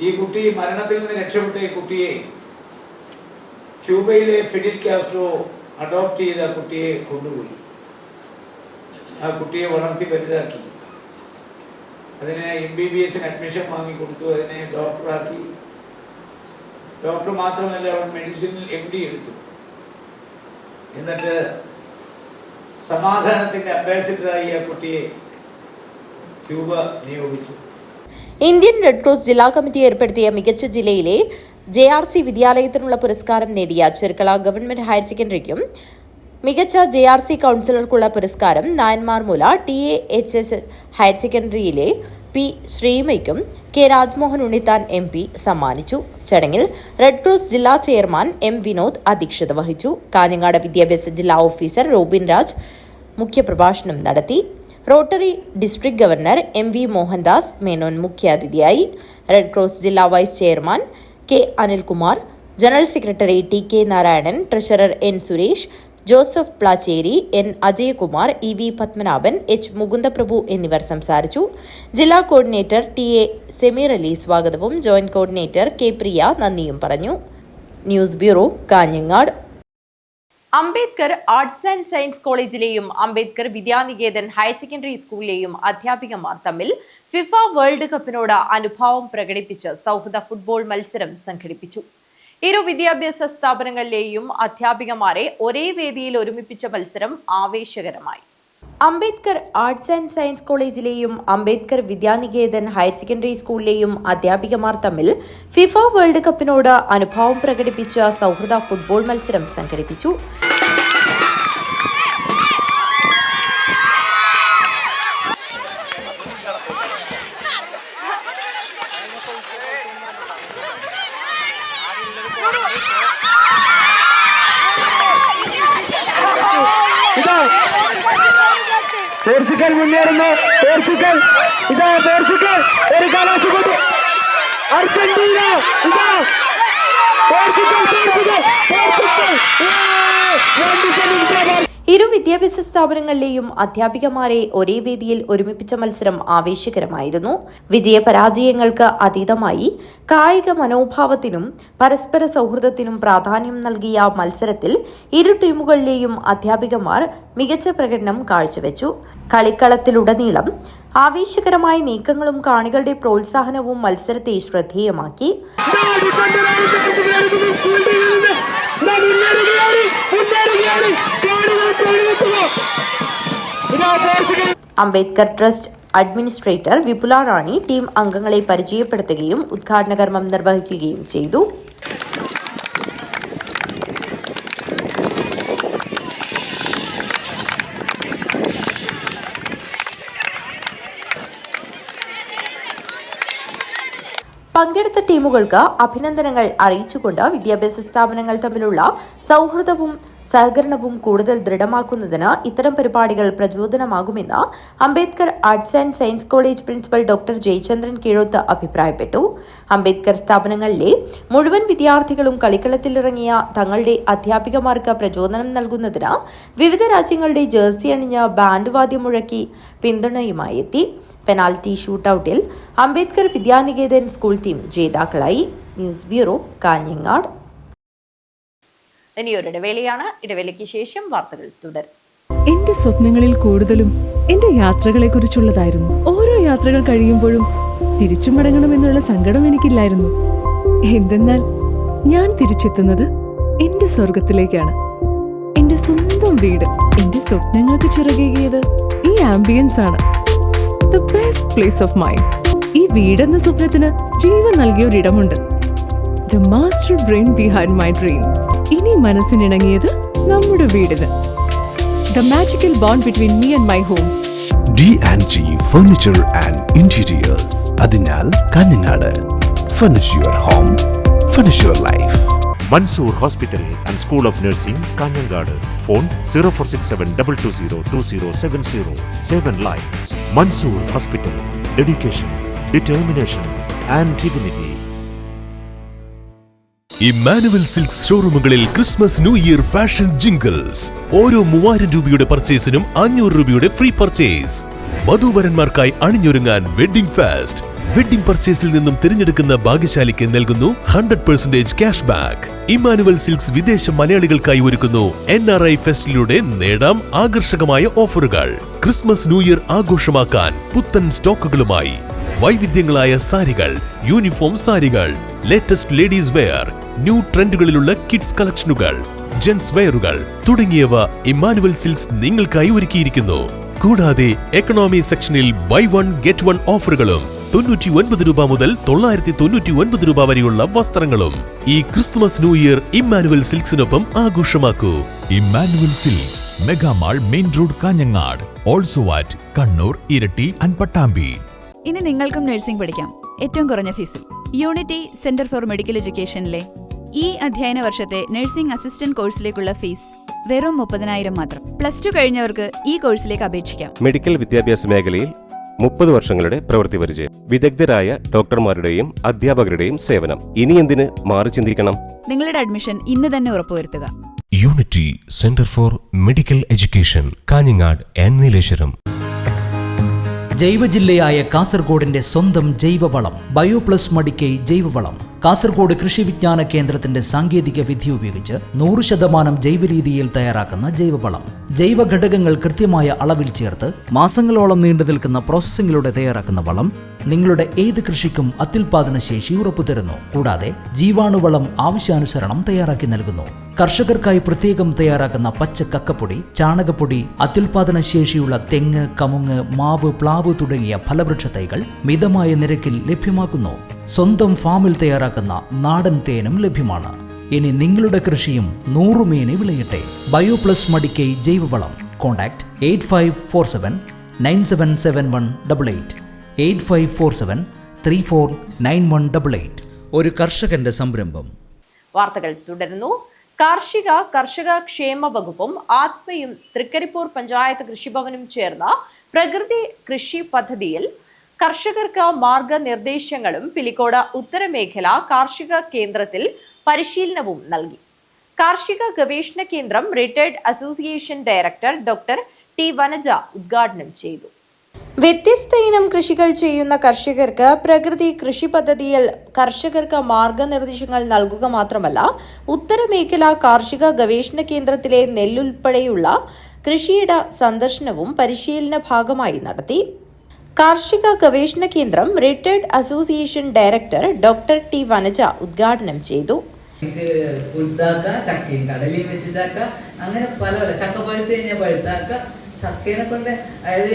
ഈ കുട്ടി മരണത്തിൽ നിന്ന് രക്ഷപ്പെട്ട ഈ കുട്ടിയെ ക്യൂബയിലെ ഫിഡിൽ കാസ്ട്രോ അഡോപ്റ്റ് ചെയ്ത ആ കുട്ടിയെ കൊണ്ടുപോയി. ആ കുട്ടിയെ വളർത്തി വലുതാക്കി. അതിന് MBBS അഡ്മിഷൻ വാങ്ങിക്കൊടുത്തു. അതിനെ ഡോക്ടറാക്കി. ഡോക്ടർ മാത്രമല്ല, അവൻ മെഡിസിനിൽ MD എടുത്തു. എന്നിട്ട് സമാധാനത്തിന്റെ അംബാസിഡറായി ആ കുട്ടിയെ ക്യൂബ നിയോഗിച്ചു. ഇന്ത്യൻ റെഡ് ക്രോസ് ജില്ലാ കമ്മിറ്റി ഏർപ്പെടുത്തിയ മികച്ച ജില്ലയിലെ JRC വിദ്യാലയത്തിനുള്ള പുരസ്കാരം നേടിയ ചെർക്കള ഗവൺമെന്റ് ഹയർ സെക്കൻഡറിക്കും മികച്ച JRC കൗൺസിലർക്കുള്ള പുരസ്കാരം നായന്മാർമൂല TAHS ഹയർ സെക്കൻഡറിയിലെ പി ശ്രീമയ്ക്കും കെ രാജ്മോഹൻ ഉണ്ണിത്താൻ MP സമ്മാനിച്ചു. ചടങ്ങിൽ റെഡ് ക്രോസ് ജില്ലാ ചെയർമാൻ M വിനോദ് അധ്യക്ഷത വഹിച്ചു. കാഞ്ഞങ്ങാട് വിദ്യാഭ്യാസ ജില്ലാ ഓഫീസർ റോബിൻ രാജ് മുഖ്യപ്രഭാഷണം നടത്തി. Rotary district governor MV Mohandas Menon മുഖ്യാതിഥിയായി. റെഡ് ക്രോസ് ജില്ലാ vice chairman K Anilkumar, general secretary TK Narayanan, treasurer N Suresh, Joseph Plachery, N Ajayakumar, EV Padmanabhan, H Mukundaprabhu എന്നിവർ സംസാരിച്ചു. ജില്ലാ കോർഡിനേറ്റർ TA സെമീർ അലി സ്വാഗതവും ജോയിന്റ് കോർഡിനേറ്റർ K പ്രിയ നന്ദിയും പറഞ്ഞു. News bureau, Kanhangad. Ambedkar arts and science കോളേജിലെയും അംബേദ്കർ വിദ്യാനികേതൻ ഹയർ സെക്കൻഡറി സ്കൂളിലെയും അധ്യാപികമാർ തമ്മിൽ ഫിഫ വേൾഡ് കപ്പിനോട് അനുഭാവം പ്രകടിപ്പിച്ച് സൗഹൃദ ഫുട്ബോൾ മത്സരം സംഘടിപ്പിച്ചു. ഇരു വിദ്യാഭ്യാസ സ്ഥാപനങ്ങളിലെയും അധ്യാപികമാരെ ഒരേ വേദിയിൽ ഒരുമിപ്പിച്ച മത്സരം ആവേശകരമായി. അംബേദ്കർ ആർട്സ് ആൻഡ് സയൻസ് കോളേജിലെയും അംബേദ്കർ വിദ്യാനികേതൻ ഹയർ സെക്കൻഡറി സ്കൂളിലെയും അധ്യാപികമാർ തമ്മിൽ ഫിഫ വേൾഡ് കപ്പിനോട് അനുഭാവം പ്രകടിപ്പിച്ച സൗഹൃദ ഫുട്ബോൾ മത്സരം സംഘടിപ്പിച്ചു. പോർച്ചുഗൽ മുന്നേറുന്നു. പോർച്ചുഗൽ ഒരു കലാശക്കൊണ്ടു. അർജന്റീന ഇരു വിദ്യാഭ്യാസ സ്ഥാപനങ്ങളിലെയും അധ്യാപികമാരെ ഒരേ വേദിയിൽ ഒരുമിപ്പിച്ച മത്സരം ആവേശകരമായിരുന്നു. വിജയപരാജയങ്ങൾക്ക് അതീതമായി കായിക മനോഭാവത്തിനും പരസ്പര സൗഹൃദത്തിനും പ്രാധാന്യം നൽകിയ മത്സരത്തിൽ ഇരു ടീമുകളിലെയും അധ്യാപികമാർ മികച്ച പ്രകടനം കാഴ്ചവെച്ചു. കളിക്കളത്തിലുടനീളം ആവേശകരമായ നീക്കങ്ങളും കാണികളുടെ പ്രോത്സാഹനവും മത്സരത്തെ ശ്രദ്ധേയമാക്കി. അംബേദ്കർ ട്രസ്റ്റ് അഡ്മിനിസ്ട്രേറ്റർ വിപുല റാണി ടീം അംഗങ്ങളെ പരിചയപ്പെടുത്തുകയും ഉദ്ഘാടന കർമ്മം നിർവഹിക്കുകയും ചെയ്തു. പങ്കെടുത്ത ടീമുകൾക്ക് അഭിനന്ദനങ്ങൾ അറിയിച്ചുകൊണ്ട് വിദ്യാഭ്യാസ സ്ഥാപനങ്ങൾ തമ്മിലുള്ള സൗഹൃദവും സഹകരണവും കൂടുതൽ ദൃഢമാക്കുന്നതിന് ഇത്തരം പരിപാടികൾ പ്രചോദനമാകുമെന്ന് Ambedkar arts and science college principal doctor Jayachandran Keezhoth അഭിപ്രായപ്പെട്ടു. അംബേദ്കർ സ്ഥാപനങ്ങളിലെ മുഴുവൻ വിദ്യാർത്ഥികളും കളിക്കളത്തിലിറങ്ങിയ തങ്ങളുടെ അധ്യാപികമാർക്ക് പ്രചോദനം നൽകുന്നതിന് വിവിധ രാജ്യങ്ങളുടെ ജേഴ്സി അണിഞ്ഞ് ബാൻഡ് വാദ്യം മുഴക്കി പിന്തുണയുമായി എത്തി. പെനാൽറ്റി ഷൂട്ടൌട്ടിൽ അംബേദ്കർ വിദ്യാനികേതൻ സ്കൂൾ ടീം ജേതാക്കളായി. News bureau, Kanhangad. ഇനിയൊരു ഇടവേളയാണ്. ഇടവേളയ്ക്ക് ശേഷം വാർത്തകൾ തുടരും. എന്റെ സ്വപ്നങ്ങളിൽ കൂടുതലും എന്റെ യാത്രകളെ കുറിച്ചുള്ളതായിരുന്നു. ഓരോ യാത്രകൾ കഴിയുമ്പോഴും തിരിച്ചു മടങ്ങണമെന്നുള്ള സങ്കടം എനിക്കില്ലായിരുന്നു. എന്തെന്നാൽ ഞാൻ തിരിച്ചെത്തുന്നത് എന്റെ സ്വർഗത്തിലേക്കാണ്. എന്റെ സ്വന്തം വീട്. എന്റെ സ്വപ്നങ്ങൾക്ക് ചിറകേകിയത് ഈ ആംബിയൻസ് ആണ്. The best place of mine. ഈ വീടെന്ന സ്വപ്നത്തിന് ജീവൻ നൽകിയ ഒരിടമുണ്ട്. The master brain behind my dream. ഇനി മനസ്സിനിണങ്ങിയത് നമ്മുടെ വീടിന്. The magical bond between me and my home. D&G Furniture and Interiors. അതിനാൽ Kanhangad. Furnish your home. Furnish your life. Mansoor Hospital and School of Nursing, Kanyangadu. Phone 0467220270. 7 lives. Mansoor Hospital. Dedication, determination and dignity. Emmanuel silks ഷോറൂമുകളിൽ Christmas new year fashion jingles. ഓരോ 3000 രൂപയുടെ പർച്ചേസിനും 500 രൂപയുടെ free purchase. വധൂവരന്മാർക്കായി അണിഞ്ഞൊരുങ്ങാൻ wedding fest. Wedding പർച്ചേസിൽ നിന്നും തിരഞ്ഞെടുക്കുന്ന ഭാഗ്യശാലിക്ക് നൽകുന്നു 100% ക്യാഷ് ബാക്ക്. ഇമ്മാനുവൽ സിൽക്സ് വിദേശ മലയാളികൾക്കായി ഒരുക്കുന്നു NRI ഫെസ്റ്റിലൂടെ നേടാം ആകർഷകമായ ഓഫറുകൾ. ക്രിസ്മസ് ന്യൂ ഇയർ ആഘോഷമാക്കാൻ പുത്തൻ സ്റ്റോക്കുകളുമായി വൈവിധ്യങ്ങളായ സാരികൾ, യൂണിഫോം സാരികൾ, ലേറ്റസ്റ്റ് ലേഡീസ് വെയർ, ന്യൂ ട്രെൻഡുകളിലുള്ള കിഡ്സ് കളക്ഷനുകൾ, ജെന്റ്സ് വെയറുകൾ തുടങ്ങിയവ ഇമ്മാനുവൽ സിൽക്സ് നിങ്ങൾക്കായി ഒരുക്കിയിരിക്കുന്നു. കൂടാതെ എക്കണോമി സെക്ഷനിൽ ബൈ 1 ഗെറ്റ് 1 ഓഫറുകളും 99 രൂപ മുതൽ 999 രൂപ വരെയുള്ള വസ്ത്രങ്ങളും. ഈ ക്രിസ്തുമസ് ന്യൂ ഇയർ ഇമ്മാനുവൽ സിൽക്സിനൊപ്പം ആഘോഷമാക്കൂ. Emmanuel silks, mega mall, main road, Kanhangad. Also at Kannur, Iritty and Pattambi. ഇനി നിങ്ങൾക്കും നഴ്സിംഗ് പഠിക്കാം, ഏറ്റവും കുറഞ്ഞ ഫീസിൽ. യൂണിറ്റി സെന്റർ ഫോർ മെഡിക്കൽ എഡ്യൂക്കേഷനിലെ ഈ അധ്യയന വർഷത്തെ നഴ്സിംഗ് അസിസ്റ്റന്റ് കോഴ്സിലേക്കുള്ള ഫീസ് വെറും 30,000 മാത്രം. +2 കഴിഞ്ഞവർക്ക് ഈ കോഴ്സിലേക്ക് അപേക്ഷിക്കാം. മെഡിക്കൽ വിദ്യാഭ്യാസ മേഖലയിൽ 30 വർഷങ്ങളുടെ പ്രവൃത്തി പരിചയം, വിദഗ്ധരായ ഡോക്ടർമാരുടെയും അധ്യാപകരുടെയും സേവനം. ഇനി എന്തിന് മാറി ചിന്തിക്കണം? നിങ്ങളുടെ അഡ്മിഷൻ ഇന്ന് തന്നെ ഉറപ്പുവരുത്തുക. Unity centre for medical education, Kanhangad and Nileshwaram. ജൈവജില്ലയായ കാസർഗോഡിന്റെ സ്വന്തം ജൈവവളം ബയോപ്ലസ് മടിക്കൈ ജൈവവളം. കാസർഗോഡ് കൃഷി വിജ്ഞാന കേന്ദ്രത്തിന്റെ സാങ്കേതിക വിദ്യ ഉപയോഗിച്ച് 100% ജൈവരീതിയിൽ തയ്യാറാക്കുന്ന ജൈവവളം. ജൈവ ഘടകങ്ങൾ കൃത്യമായ അളവിൽ ചേർത്ത് മാസങ്ങളോളം നീണ്ടു നിൽക്കുന്ന പ്രോസസ്സിംഗിലൂടെ തയ്യാറാക്കുന്ന വളം നിങ്ങളുടെ ഏത് കൃഷിക്കും അത്യുൽപാദന ശേഷി ഉറപ്പുതരുന്നു. കൂടാതെ ജീവാണുവളം ആവശ്യാനുസരണം തയ്യാറാക്കി നൽകുന്നു. കർഷകർക്കായി പ്രത്യേകം തയ്യാറാക്കുന്ന പച്ച കക്കപ്പൊടി, ചാണകപ്പൊടി, അത്യുൽപാദന ശേഷിയുള്ള തെങ്ങ്, കമുങ്ങ്, മാവ്, പ്ലാവ് തുടങ്ങിയ ഫലവൃക്ഷ തൈകൾ മിതമായ നിരക്കിൽ ലഭ്യമാക്കുന്നു. സ്വന്തം ഫാമിൽ തയ്യാറാക്കുന്ന നാടൻ തേനും ലഭ്യമാണ്. ഇനി നിങ്ങളുടെ കൃഷിയും 100 മേനി വിളയട്ടെ. ബയോപ്ലസ് മടിക്കൈ ജൈവവളം. കോൺടാക്ട് 8547977188, 8547349188. ഒരു കർഷകന്റെ സംരംഭം. വാർത്തകൾ തുടരുന്നു. കർഷക ക്ഷേമ വകുപ്പും ആത്മയും തൃക്കരിപ്പൂർ പഞ്ചായത്ത് കൃഷിഭവനും ചേർന്ന പ്രകൃതി കൃഷി പദ്ധതിയിൽ കർഷകർക്ക് മാർഗനിർദ്ദേശങ്ങളും പിലിക്കോട് ഉത്തരമേഖല കാർഷിക കേന്ദ്രത്തിൽ പരിശീലനവും നൽകി. കാർഷിക ഗവേഷണ കേന്ദ്രം retired association director doctor T Vanaja ഉദ്ഘാടനം ചെയ്തു. വ്യത്യസ്ത ഇനം കൃഷികൾ ചെയ്യുന്ന കർഷകർക്ക് പ്രകൃതി കൃഷി പദ്ധതിയിൽ കർഷകർക്ക് മാർഗനിർദ്ദേശങ്ങൾ നൽകുക മാത്രമല്ല, ഉത്തരമേഖല കാർഷിക ഗവേഷണ കേന്ദ്രത്തിലെ നെല്ലുൾപ്പെടെയുള്ള കൃഷിയിട സന്ദർശനവും പരിശീലന ഭാഗമായി നടത്തി. കാർഷിക ഗവേഷണ കേന്ദ്രം retired association director doctor T Vanaja ഉദ്ഘാടനം ചെയ്തു. ചക്കയും കടലയും വെച്ച് ചക്ക, അങ്ങനെ പല ചക്ക പഴുത്ത് കഴിഞ്ഞാൽ പഴുത്താക്ക, ചക്കേനെ കൊണ്ട്, അതായത്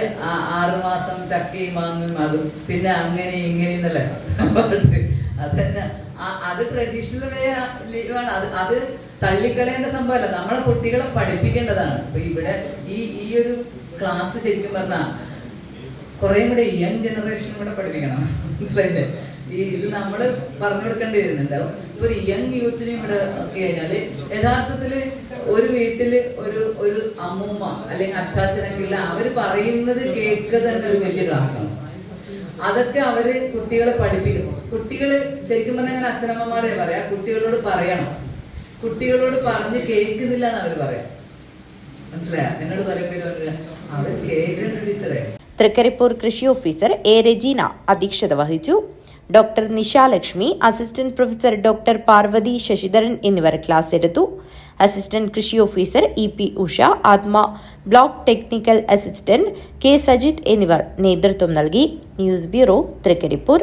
6 മാസം ചക്കയും മാങ്ങും അതും പിന്നെ അങ്ങനെ ഇങ്ങനെ എന്നല്ലേ അതന്നെ. അത് ട്രഡീഷണൽ വേ ആണ്. അത് തള്ളിക്കളയേണ്ട സംഭവമല്ല, നമ്മളെ കുട്ടികളെ പഠിപ്പിക്കേണ്ടതാണ്. ഇപ്പൊ ഇവിടെ ഈ ഒരു ക്ലാസ് ശരിക്കും പറഞ്ഞാൽ കുറേ കൂടെ യങ് ജനറേഷൻ കൂടെ പഠിപ്പിക്കണം. മനസ്സിലായില്ലേ? ഇത് നമ്മൾ പറഞ്ഞു കൊടുക്കേണ്ടി വരുന്നുണ്ടാവും. ഇപ്പൊ ഒരു യങ് യൂത്തിനെയും കൂടെ ഒക്കെ കഴിഞ്ഞാല് യഥാർത്ഥത്തില് ഒരു വീട്ടില് ഒരു അമ്മൂമ്മ അല്ലെങ്കിൽ അച്ചാച്ചനൊക്കെ ഉള്ള അവര് പറയുന്നത് കേൾക്കുക തന്നെ ഒരു വലിയ ക്ലാസ്സാണ്. അതൊക്കെ അവര് കുട്ടികളെ പഠിപ്പിക്കും. കുട്ടികള് ശരിക്കും പറഞ്ഞാൽ അച്ഛനമ്മമാരെ പറയാം, കുട്ടികളോട് പറയണം. കുട്ടികളോട് പറഞ്ഞ് കേൾക്കുന്നില്ല എന്ന് അവർ പറയാം. മനസ്സിലായോ? എന്നോട് പറയുമ്പോൾ അവർ കേൾക്കേണ്ട ടീച്ചറെ. തൃക്കരിപ്പൂർ കൃഷി ഓഫീസർ എ രജീന അധ്യക്ഷത വഹിച്ചു. Doctor Nishalakshmi, assistant professor doctor Parvathy Sasidharan എന്നിവർ ക്ലാസ് എടുത്തു. അസിസ്റ്റന്റ് കൃഷി officer E P Usha, ATMA block technical assistant K Sajith എന്നിവർ നേതൃത്വം നൽകി. News bureau, Thrikaripur.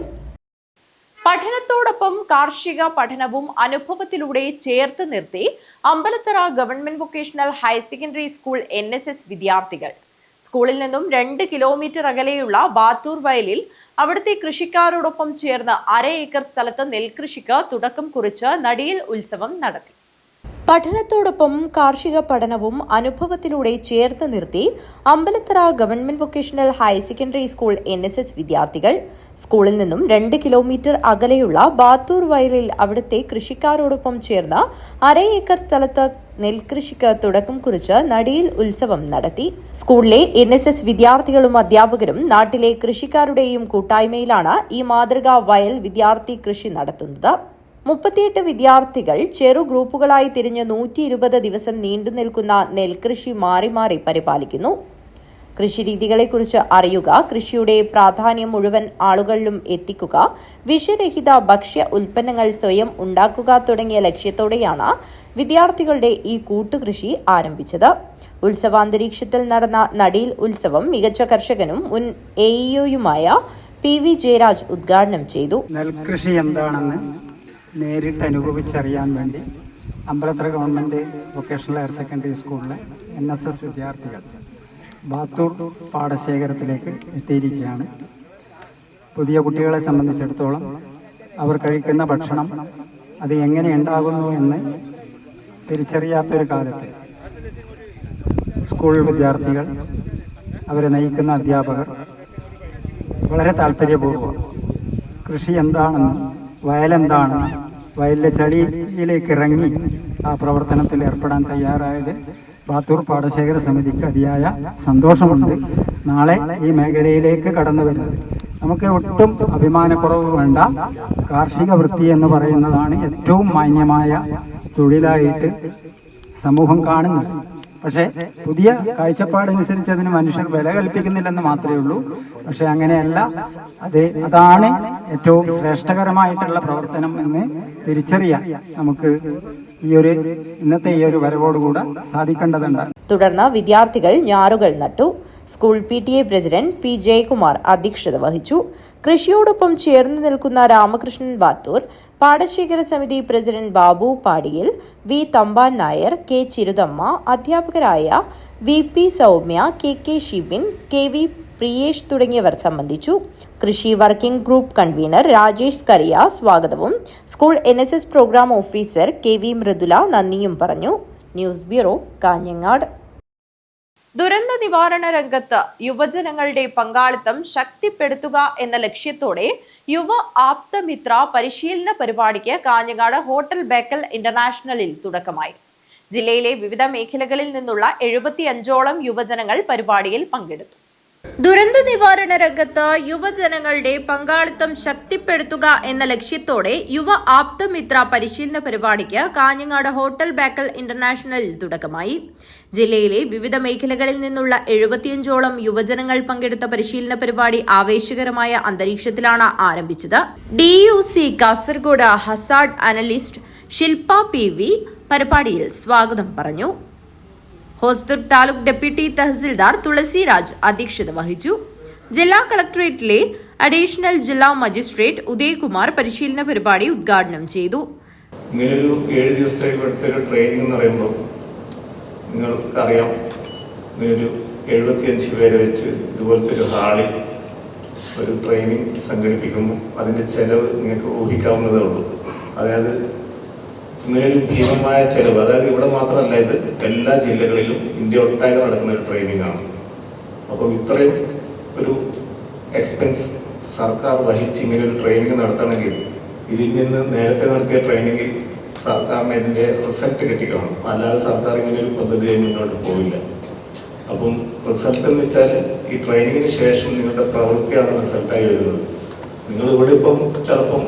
പഠനത്തോടൊപ്പം കാർഷിക പഠനവും അനുഭവത്തിലൂടെ ചേർത്ത് നിർത്തി Ambalathara government vocational higher secondary school NSS വിദ്യാർത്ഥികൾ. സ്കൂളിൽ നിന്നും 2 കിലോമീറ്റർ അകലെയുള്ള ബാത്തൂർ വയലിൽ അവിടുത്തെ കൃഷിക്കാരോടൊപ്പം ചേർന്ന് 1/2 ഏക്കർ സ്ഥലത്ത് നെൽകൃഷിക്ക് തുടക്കം കുറിച്ച് നടിയിൽ ഉത്സവം നടത്തി. പഠനത്തോടൊപ്പം കാർഷിക പഠനവും അനുഭവത്തിലൂടെ ചേർത്ത് നിർത്തി Ambalathara government vocational higher secondary school NSS വിദ്യാർത്ഥികൾ സ്കൂളിൽ നിന്നും 2 കിലോമീറ്റർ അകലെയുള്ള ബാത്തൂർ വയലിൽ അവിടുത്തെ കൃഷിക്കാരോടൊപ്പം ചേർന്ന് 1/2 ഏക്കർ സ്ഥലത്ത് നെൽകൃഷിക്ക് തുടക്കം കുറിച്ച് നടിയിൽ ഉത്സവം നടത്തി. സ്കൂളിലെ NSS വിദ്യാർത്ഥികളും അധ്യാപകരും നാട്ടിലെ കൃഷിക്കാരുടെയും കൂട്ടായ്മയിലാണ് ഈ മാതൃകാ വയൽ വിദ്യാർത്ഥി കൃഷി നടത്തുന്നത്. 38 വിദ്യാർത്ഥികൾ ചെറു ഗ്രൂപ്പുകളായി തിരിഞ്ഞ് 120 ദിവസം നീണ്ടുനിൽക്കുന്ന നെൽകൃഷി മാറി മാറി പരിപാലിക്കുന്നു. കൃഷിരീതികളെക്കുറിച്ച് അറിയുക, കൃഷിയുടെ പ്രാധാന്യം മുഴുവൻ ആളുകളിലും എത്തിക്കുക, വിഷരഹിത ഭക്ഷ്യ ഉൽപ്പന്നങ്ങൾ സ്വയം ഉണ്ടാക്കുക തുടങ്ങിയ ലക്ഷ്യത്തോടെയാണ് വിദ്യാർത്ഥികളുടെ ഈ കൂട്ടുകൃഷി ആരംഭിച്ചത്. ഉത്സവാന്തരീക്ഷത്തിൽ നടന്ന നടിയിൽ ഉത്സവം മികച്ച കർഷകനും മുൻ AEOയുമായ PV ജയരാജ് ഉദ്ഘാടനം ചെയ്തു. നെൽകൃഷി എന്താണെന്ന് നേരിട്ട് അനുഭവിച്ചറിയാൻ വേണ്ടി Ambalathara government vocational higher secondary സ്കൂളിലെ NSS വിദ്യാർത്ഥികൾ ബാത്തൂർ പാടശേഖരത്തിലേക്ക് എത്തിയിരിക്കുകയാണ്. പുതിയ കുട്ടികളെ സംബന്ധിച്ചിടത്തോളം അവർ കഴിക്കുന്ന ഭക്ഷണം അത് എങ്ങനെ ഉണ്ടാകുന്നു എന്ന് തിരിച്ചറിയാത്തൊരു കാലത്ത് സ്കൂൾ വിദ്യാർത്ഥികൾ, അവരെ നയിക്കുന്ന അധ്യാപകർ വളരെ താല്പര്യപൂർവ്വം കൃഷി എന്താണെന്ന്, വയലെന്താണെന്ന്, വയലിലെ ചളിയിലേക്ക് ഇറങ്ങി ആ പ്രവർത്തനത്തിൽ ഏർപ്പെടാൻ തയ്യാറായത് ബാത്തൂർ പാടശേഖര സമിതിക്ക് അതിയായ സന്തോഷമുണ്ട്. നാളെ ഈ മേഖലയിലേക്ക് കടന്നു വരുന്നത് നമുക്ക് ഒട്ടും അഭിമാനക്കുറവ് വേണ്ട. കാർഷിക വൃത്തി എന്ന് പറയുന്നതാണ് ഏറ്റവും മാന്യമായ തൊഴിലായിട്ട് സമൂഹം കാണുന്നത്. പക്ഷേ പുതിയ കാഴ്ചപ്പാടനുസരിച്ച് അതിന് മനുഷ്യർ വില കൽപ്പിക്കുന്നില്ലെന്ന് മാത്രമേ ഉള്ളൂ. പക്ഷെ അങ്ങനെയല്ല, അതാണ് ഏറ്റവും ശ്രേഷ്ഠകരമായിട്ടുള്ള പ്രവർത്തനം എന്ന് തിരിച്ചറിയാൻ നമുക്ക് ഇന്നത്തെ ഈ ഒരു വരവോടുകൂടെ സാധിക്കേണ്ടതുണ്ട്. തുടർന്ന് വിദ്യാർത്ഥികൾ ഞാറുകൾ നട്ടു. School PTA president P. Jayakumar അധ്യക്ഷത വഹിച്ചു. കൃഷിയോടൊപ്പം ചേർന്ന് നിൽക്കുന്ന രാമകൃഷ്ണൻ ബാത്തൂർ, പാടശേഖര സമിതി president Babu Padiyil, V. Thampan Nair, K. Chiruthamma, അധ്യാപകരായ VP Soumya, KK Shibin, KV Priyesh തുടങ്ങിയവർ സംബന്ധിച്ചു. കൃഷി working group convener Rajesh Kariya സ്വാഗതവും school NSS programme officer KV Mridula നന്ദിയും പറഞ്ഞു. News bureau, Kanhangad. ദുരന്ത നിവാരണ രംഗത്ത് യുവജനങ്ങളുടെ പങ്കാളിത്തം ശക്തിപ്പെടുത്തുക എന്ന ലക്ഷ്യത്തോടെ യുവ ആപ്തമിത്ര പരിശീലന പരിപാടിക്ക് കാഞ്ഞങ്ങാട് ഹോട്ടൽ ബേക്കൽ ഇന്റർനാഷണലിൽ തുടക്കമായി. ജില്ലയിലെ വിവിധ മേഖലകളിൽ നിന്നുള്ള 75ഓളം യുവജനങ്ങൾ പരിപാടിയിൽ പങ്കെടുത്തു. ദുരന്ത നിവാരണ രംഗത്ത് യുവജനങ്ങളുടെ പങ്കാളിത്തം ശക്തിപ്പെടുത്തുക എന്ന ലക്ഷ്യത്തോടെ യുവ ആപ്തമിത്ര പരിശീലന പരിപാടിക്ക് കാഞ്ഞങ്ങാട് ഹോട്ടൽ ബേക്കൽ ഇന്റർനാഷണലിൽ തുടക്കമായി. ജില്ലയിലെ വിവിധ മേഖലകളിൽ നിന്നുള്ള 75ഓളം യുവജനങ്ങൾ പങ്കെടുത്ത പരിശീലന പരിപാടി ആവേശകരമായ അന്തരീക്ഷത്തിലാണ് ആരംഭിച്ചത്. DUC കാസർഗോഡ് ഹസാഡ് അനലിസ്റ്റ് ശില്പ PV പരിപാടിയിൽ സ്വാഗതം പറഞ്ഞു. ഹോസ്ദുർഗ് താലൂക്ക് ഡെപ്യൂട്ടി തഹസിൽദാർ തുളസിരാജ് അധ്യക്ഷത വഹിച്ചു. ജില്ലാ കളക്ടറേറ്റിലെ അഡീഷണൽ ജില്ലാ മജിസ്ട്രേറ്റ് ഉദയകുമാർ പരിശീലന പരിപാടി ഉദ്ഘാടനം ചെയ്തു. ഇങ്ങനൊരു 7 ദിവസത്തേക്ക് എടുത്തൊരു ട്രെയിനിങ് എന്ന് പറയുമ്പോൾ നിങ്ങൾക്കറിയാം, ഇങ്ങനൊരു 75 പേരെ വെച്ച് ഇതുപോലത്തെ ഒരു ഹാളിൽ ഒരു ട്രെയിനിങ് സംഘടിപ്പിക്കുമ്പോൾ അതിൻ്റെ ചെലവ് നിങ്ങൾക്ക് ഊഹിക്കാവുന്നതേ ഉള്ളൂ. അതായത് ഇങ്ങനെയൊരു ഭീമമായ ചെലവ്, അതായത് ഇവിടെ മാത്രമല്ല, ഇത് എല്ലാ ജില്ലകളിലും ഇന്ത്യ ഒട്ടാകെ നടക്കുന്ന ഒരു ട്രെയിനിങ് ആണ്. അപ്പം ഇത്രയും ഒരു എക്സ്പെൻസ് സർക്കാർ വഹിച്ച് ഇങ്ങനെ ഒരു ട്രെയിനിങ് നടത്തണമെങ്കിൽ ഇതിൽ നിന്ന് നേരത്തെ നടത്തിയ ട്രെയിനിങ്ങിൽ സർക്കാരിന് ഇതിൻ്റെ റിസൾട്ട് കിട്ടിക്കണം. അല്ലാതെ സർക്കാർ ഇങ്ങനെ ഒരു പദ്ധതിയായി മുന്നോട്ട് പോവില്ല. അപ്പം റിസൾട്ട് എന്ന് വെച്ചാൽ ഈ ട്രെയിനിങ്ങിന് ശേഷം നിങ്ങളുടെ പ്രവൃത്തിയാണ് റിസൾട്ടായി വരുന്നത്. നിങ്ങൾ ഇവിടെ ഇപ്പം ചിലപ്പം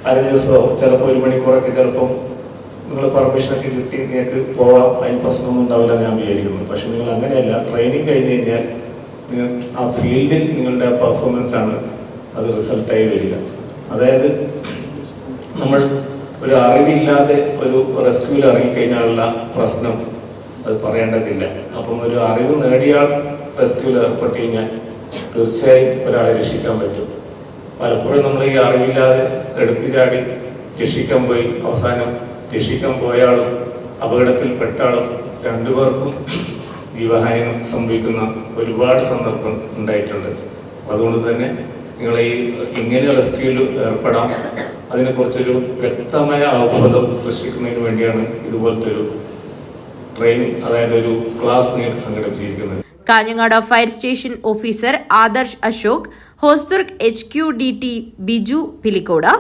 അര ദിവസമോ ചിലപ്പോൾ 1 മണിക്കൂറൊക്കെ ചിലപ്പം നിങ്ങൾ പെർമിഷനൊക്കെ കിട്ടി നിങ്ങൾക്ക് പോവാം, അതിന് പ്രശ്നമൊന്നും ഉണ്ടാവില്ല ഞാൻ വിചാരിക്കുന്നു. പക്ഷെ നിങ്ങൾ അങ്ങനെയല്ല, ട്രെയിനിങ് കഴിഞ്ഞ് കഴിഞ്ഞാൽ നിങ്ങൾ ആ ഫീൽഡിൽ നിങ്ങളുടെ പെർഫോമൻസ് ആണ് അത് റിസൾട്ടായി വരിക. അതായത് നമ്മൾ ഒരു അറിവില്ലാതെ ഒരു റെസ്ക്യൂവിൽ ഇറങ്ങിക്കഴിഞ്ഞാലുള്ള പ്രശ്നം അത് പറയേണ്ടതില്ല. അപ്പം ഒരു അറിവ് നേടിയാൽ റെസ്ക്യൂവിൽ ഏർപ്പെട്ട് കഴിഞ്ഞാൽ തീർച്ചയായും ഒരാളെ രക്ഷിക്കാൻ പറ്റും. പലപ്പോഴും നമ്മൾ ഈ അറിവില്ലാതെ എടുത്തു ചാടി രക്ഷിക്കാൻ പോയി അവസാനം രക്ഷിക്കാൻ പോയാളും അപകടത്തിൽപ്പെട്ട ആളും രണ്ടുപേർക്കും ജീവഹാനി സംഭവിക്കുന്ന ഒരുപാട് സന്ദർഭം ഉണ്ടായിട്ടുണ്ട്. അതുകൊണ്ട് തന്നെ നിങ്ങളെ ഇങ്ങനെ റെസ്ക്യൂവിൽ ഏർപ്പെടാം, അതിനെക്കുറിച്ചൊരു വ്യക്തമായ അവബോധം സൃഷ്ടിക്കുന്നതിന് വേണ്ടിയാണ് ഇതുപോലത്തെ ഒരു ട്രെയിനിങ്, അതായത് ഒരു ക്ലാസ് നിങ്ങൾക്ക് സംഘടിപ്പിച്ചിരിക്കുന്നത്. Kanhangad fire station officer Adarsh Ashok, Hosdurg HQDT Biju Pilicode,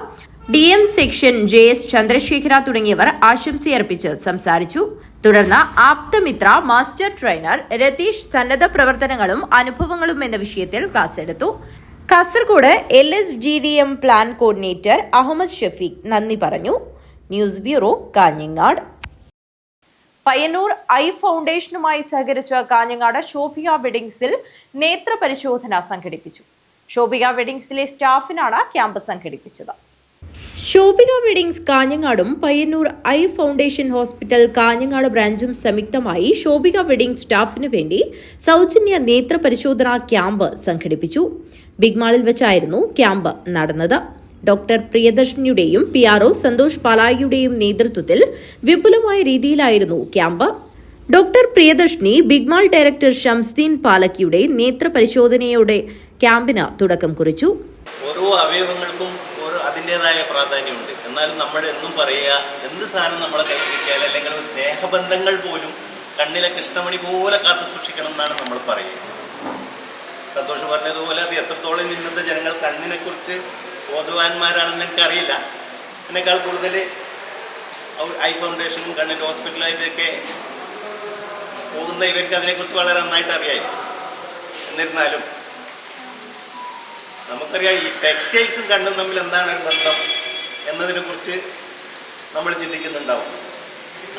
DM section JS Chandrashekhara തുടങ്ങിയവർ ആശംസയർപ്പിച്ച് സംസാരിച്ചു. തുടർന്ന് ആപ്തമിത്ര മാസ്റ്റർ ട്രെയിനർ രതീഷ് സന്നദ്ധ പ്രവർത്തനങ്ങളും അനുഭവങ്ങളും എന്ന വിഷയത്തിൽ ക്ലാസ് എടുത്തു. Kasaragod LSGDM plan coordinator Ahammed Shafeeq നന്ദി പറഞ്ഞു. News bureau, Kanhangad. Payyanur eye ഫൗണ്ടേഷനുമായി സഹകരിച്ച് കാഞ്ഞങ്ങാട് ശോഭിക വെഡിങ്സിൽ നേത്ര പരിശോധന സംഘടിപ്പിച്ചു. ശോഭിക വെഡിങ്സിലെ സ്റ്റാഫിനാണ് ക്യാമ്പ് സംഘടിപ്പിച്ചത്. ശോഭിക വെഡിങ്സ് കാഞ്ഞങ്ങാടും Payyanur eye foundation hospital Kanhangad ബ്രാഞ്ചും സംയുക്തമായി ശോഭിക വെഡിംഗ് സ്റ്റാഫിനു വേണ്ടി സൗജന്യ നേത്ര പരിശോധനാ ക്യാമ്പ് സംഘടിപ്പിച്ചു. ബിഗ് മാളിൽ വെച്ചായിരുന്നു ക്യാമ്പ് നടന്നത്. ഡോക്ടർ പ്രിയദർശിനിയുടെയും PRO സന്തോഷ് പാലായിയുടെയും നേതൃത്വത്തിൽ വിപുലമായ രീതിയിലായിരുന്നു camp. Doctor Priyadarshini big mall director Shamsudeen പാലക്കിയുടെ നേത്ര പരിശോധനയോടെ ക്യാമ്പിന് തുടക്കം കുറിച്ചു. ഓരോ അവയവങ്ങൾക്കും അതിൻ്റെതായ പ്രാധാന്യമുണ്ട്. എന്നാലും നമ്മൾ എന്നും പറയുക, എന്ത് സാധനം നമ്മളെ കൈവരിക്കാൽ അല്ലെങ്കിൽ സ്നേഹബന്ധങ്ങൾ പോലും കണ്ണിലെ കൃഷ്ണമണി പോലെ കാത്തു സൂക്ഷിക്കണം എന്നാണ് നമ്മൾ പറയുക. സന്തോഷം പറഞ്ഞതുപോലെ അത് എത്രത്തോളം ഇന്നത്തെ ജനങ്ങൾ കണ്ണിനെക്കുറിച്ച് ബോധവാന്മാരാണെന്ന് എനിക്കറിയില്ല. അതിനേക്കാൾ കൂടുതൽ ഐ ഫൗണ്ടേഷനും കണ്ണിൻ്റെ ഹോസ്പിറ്റലായിട്ടൊക്കെ പോകുന്ന ഇവർക്ക് അതിനെക്കുറിച്ച് വളരെ നന്നായിട്ട് അറിയാം. എന്നിരുന്നാലും നമുക്കറിയാം ഈ ടെക്സ്റ്റൈൽസും കണ്ണും തമ്മിൽ എന്താണ് ബന്ധം എന്നതിനെക്കുറിച്ച് നമ്മൾ ചിന്തിക്കുന്നുണ്ടാവും.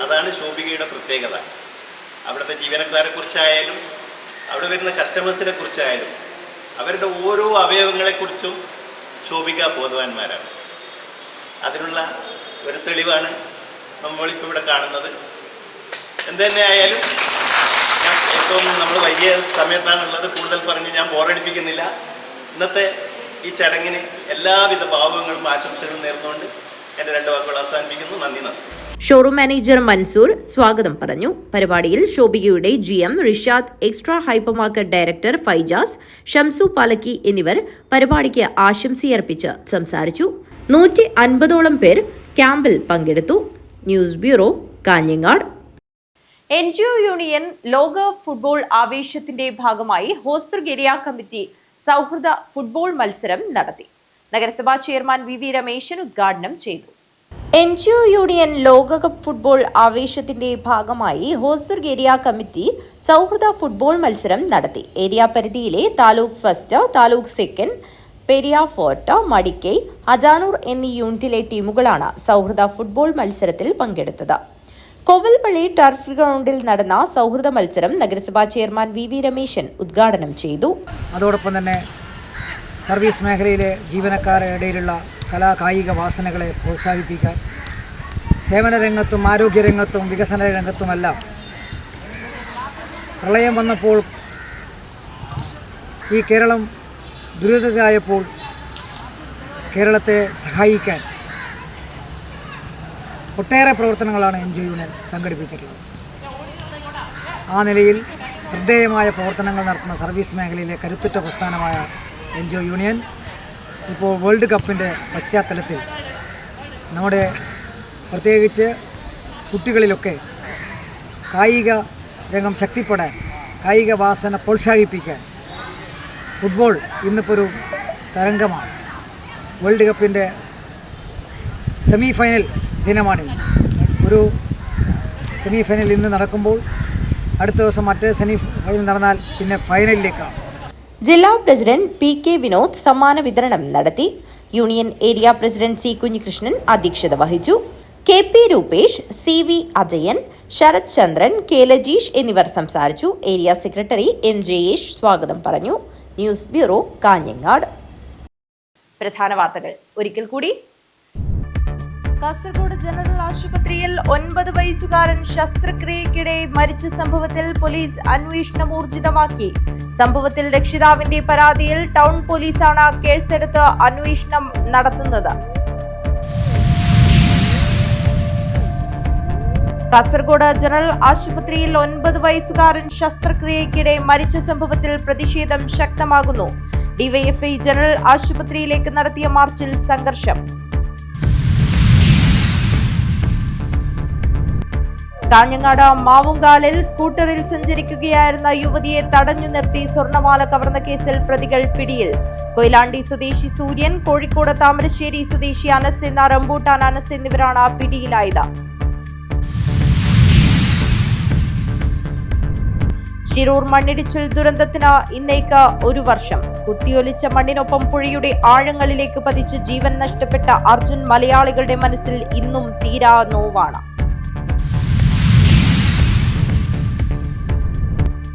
അതാണ് ശോഭികയുടെ പ്രത്യേകത. അവിടുത്തെ ജീവനക്കാരെക്കുറിച്ചായാലും അവിടെ വരുന്ന കസ്റ്റമേഴ്സിനെ കുറിച്ചായാലും അവരുടെ ഓരോ അവയവങ്ങളെക്കുറിച്ചും ശോഭിക ബോധവാന്മാരാണ്. അതിനുള്ള ഒരു തെളിവാണ് നമ്മളിപ്പോൾ ഇവിടെ കാണുന്നത്. എന്ത് തന്നെ ആയാലും ഞാൻ ഏറ്റവും നമ്മൾ വലിയ സമയത്താണുള്ളത്, കൂടുതൽ പറഞ്ഞ് ഞാൻ ബോറടിപ്പിക്കുന്നില്ല. ഇന്നത്തെ ഈ ചടങ്ങിന് എല്ലാവിധ ഭാവങ്ങളും ആശംസകളും നേർന്നുകൊണ്ട് എൻ്റെ 2 വാക്കുകൾ അവസാനിപ്പിക്കുന്നു. നന്ദി, നമസ്കാരം. ഷോറൂം മാനേജർ മൻസൂർ സ്വാഗതം പറഞ്ഞു. പരിപാടിയിൽ ശോഭികയുടെ GM Rishad, extra hyper market director Faijas, Shamsu Palakki എന്നിവർ പരിപാടിക്ക് ആശംസയർപ്പിച്ച് സംസാരിച്ചു. 150ഓളം പേർ ക്യാമ്പിൽ പങ്കെടുത്തു. News bureau, Kanhangad. NGO union ലോക ഫുട്ബോൾ ആവേശത്തിന്റെ ഭാഗമായി ഹോസ്ദുർഗ് ഏരിയ കമ്മിറ്റി സൗഹൃദ ഫുട്ബോൾ മത്സരം നടത്തി. നഗരസഭാ ചെയർമാൻ VV രമേശൻ ഉദ്ഘാടനം ചെയ്തു. NGO യൂണിയൻ ലോകകപ്പ് ഫുട്ബോൾ ആവേശത്തിന്റെ ഭാഗമായി ഹോസ്ദുർഗ് ഏരിയ കമ്മിറ്റി സൗഹൃദ ഫുട്ബോൾ മത്സരം നടത്തി. ഏരിയ പരിധിയിലെ taluk first, taluk second, Periya fort, Madikai, Ajanur എന്നീ യൂണിറ്റിലെ ടീമുകളാണ് സൗഹൃദ ഫുട്ബോൾ മത്സരത്തിൽ പങ്കെടുത്തത്. കോവൽപ്പള്ളി ടർഫ് ഗ്രൗണ്ടിൽ നടന്ന സൗഹൃദ മത്സരം നഗരസഭാ ചെയർമാൻ VV രമേശൻ ഉദ്ഘാടനം ചെയ്തു. അതോടൊപ്പം തന്നെ സർവീസ് മേഖലയിലെ ജീവനക്കാരുടെ ഇടയിലുള്ള കലാകായിക വാസനകളെ പ്രോത്സാഹിപ്പിക്കാൻ സേവന രംഗത്തും ആരോഗ്യരംഗത്തും വികസന രംഗത്തുമെല്ലാം പ്രളയം വന്നപ്പോൾ ഈ കേരളം ദുരിതത്തിലായപ്പോൾ കേരളത്തെ സഹായിക്കാൻ ഒട്ടേറെ പ്രവർത്തനങ്ങളാണ് NGO യൂണിയൻ സംഘടിപ്പിച്ചിട്ടുള്ളത്. ആ നിലയിൽ ശ്രദ്ധേയമായ പ്രവർത്തനങ്ങൾ നടത്തുന്ന സർവീസ് മേഖലയിലെ കരുത്തുറ്റ പ്രസ്ഥാനമായ NGO യൂണിയൻ ഇപ്പോൾ വേൾഡ് കപ്പിൻ്റെ പശ്ചാത്തലത്തിൽ നമ്മുടെ പ്രത്യേകിച്ച് കുട്ടികളിലൊക്കെ കായിക രംഗം ശക്തിപ്പെടാൻ, കായിക വാസന പ്രോത്സാഹിപ്പിക്കാൻ ഫുട്ബോൾ ഇന്നിപ്പോൾ ഒരു തരംഗമാണ്. വേൾഡ് കപ്പിൻ്റെ സെമി ഫൈനൽ ദിനമാണിന്ന്. ഒരു സെമി ഫൈനൽ ഇന്ന് നടക്കുമ്പോൾ അടുത്ത ദിവസം മറ്റേ സെമി ഫൈനൽ നടന്നാൽ പിന്നെ ഫൈനലിലേക്കാണ്. ജില്ലാ പ്രസിഡന്റ് PK വിനോദ് സമ്മാന വിതരണം നടത്തി. Union area president C Kunhikrishnan അധ്യക്ഷത വഹിച്ചു. KP രൂപേഷ്, CV അജയൻ, ശരത് ചന്ദ്രൻ, K ലജീഷ് എന്നിവർ സംസാരിച്ചു. ഏരിയ സെക്രട്ടറി M ജയേഷ് സ്വാഗതം പറഞ്ഞു. News bureau, Kanhangad. പ്രധാന വാർത്തകൾ ഒരിക്കൽ കൂടി. കാസർഗോഡ് ജനറൽ ആശുപത്രിയിൽ 9 വയസ്സുകാരൻ ശസ്ത്രക്രിയയ്ക്കിടെ മരിച്ച സംഭവത്തിൽ പോലീസ് അന്വേഷണം ഊർജിതമാക്കി. സംഭവത്തിൽ രക്ഷിതാവിന്റെ പരാതിയിൽ ടൗൺ പോലീസാണ് കേസെടുത്ത് അന്വേഷണം നടത്തുന്നത്. കാസർഗോഡ് ജനറൽ ആശുപത്രിയിൽ 9 വയസ്സുകാരൻ ശസ്ത്രക്രിയയ്ക്കിടെ മരിച്ച സംഭവത്തിൽ പ്രതിഷേധം ശക്തമാകുന്നു. DYFI ജനറൽ ആശുപത്രിയിലേക്ക് നടത്തിയ മാർച്ചിൽ സംഘർഷം. കാഞ്ഞങ്ങാട് മാവുങ്കാലിൽ സ്കൂട്ടറിൽ സഞ്ചരിക്കുകയായിരുന്ന യുവതിയെ തടഞ്ഞു നിർത്തി സ്വർണമാല കവർന്ന കേസിൽ പ്രതികൾ പിടിയിൽ. കൊയിലാണ്ടി സ്വദേശി സൂര്യൻ, കോഴിക്കോട് താമരശ്ശേരി സ്വദേശി അനസ് എന്ന റംബൂട്ടാൻ അനസ് എന്നിവരാണ് പിടിയിലായത്. ശിരൂർ മണ്ണിടിച്ചിൽ ദുരന്തത്തിന് ഇന്നേക്ക് 1 വർഷം. കുത്തിയൊലിച്ച മണ്ണിനൊപ്പം പുഴയുടെ ആഴങ്ങളിലേക്ക് പതിച്ച് ജീവൻ നഷ്ടപ്പെട്ട അർജുൻ മലയാളികളുടെ മനസ്സിൽ ഇന്നും തീരാ നോവാണ്.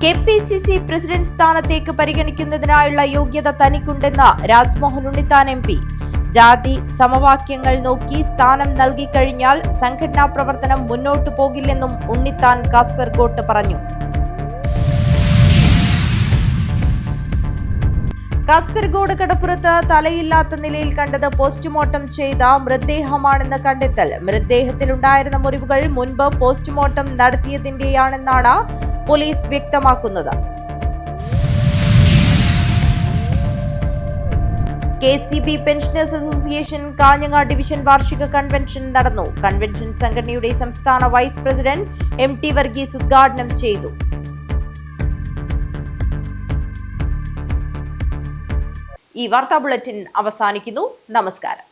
KPCC പ്രസിഡന്റ് സ്ഥാനത്തേക്ക് പരിഗണിക്കുന്നതിനായുള്ള യോഗ്യത തനിക്കുണ്ടെന്ന് രാജ്മോഹൻ ഉണ്ണിത്താൻ MP. ജാതി സമവാക്യങ്ങൾ നോക്കി സ്ഥാനം നൽകിക്കഴിഞ്ഞാൽ സംഘടനാ പ്രവർത്തനം മുന്നോട്ടു പോകില്ലെന്നും ഉണ്ണിത്താൻ കാസർഗോട്ട് പറഞ്ഞു. കാസർഗോഡ് കടപ്പുറത്ത് തലയില്ലാത്ത നിലയിൽ കണ്ടത് പോസ്റ്റ്മോർട്ടം ചെയ്ത മൃതദേഹമാണെന്ന് കണ്ടെത്തൽ. മൃതദേഹത്തിലുണ്ടായിരുന്ന മുറിവുകൾ മുൻപ് പോസ്റ്റ്മോർട്ടം നടത്തിയതിന്റെയാണെന്നാണ് പോലീസ് വ്യക്തമാക്കുന്നത്. KCB pensioners association Kanhangad division വാർഷിക കൺവെൻഷൻ നടന്നു. കൺവെൻഷൻ സംഘടനയുടെ സംസ്ഥാന വൈസ് പ്രസിഡന്റ് MT വർഗീസ് ഉദ്ഘാടനം ചെയ്തു. ഈ വാർത്താ ബുള്ളറ്റിൻ അവസാനിക്കുന്നു. നമസ്കാരം.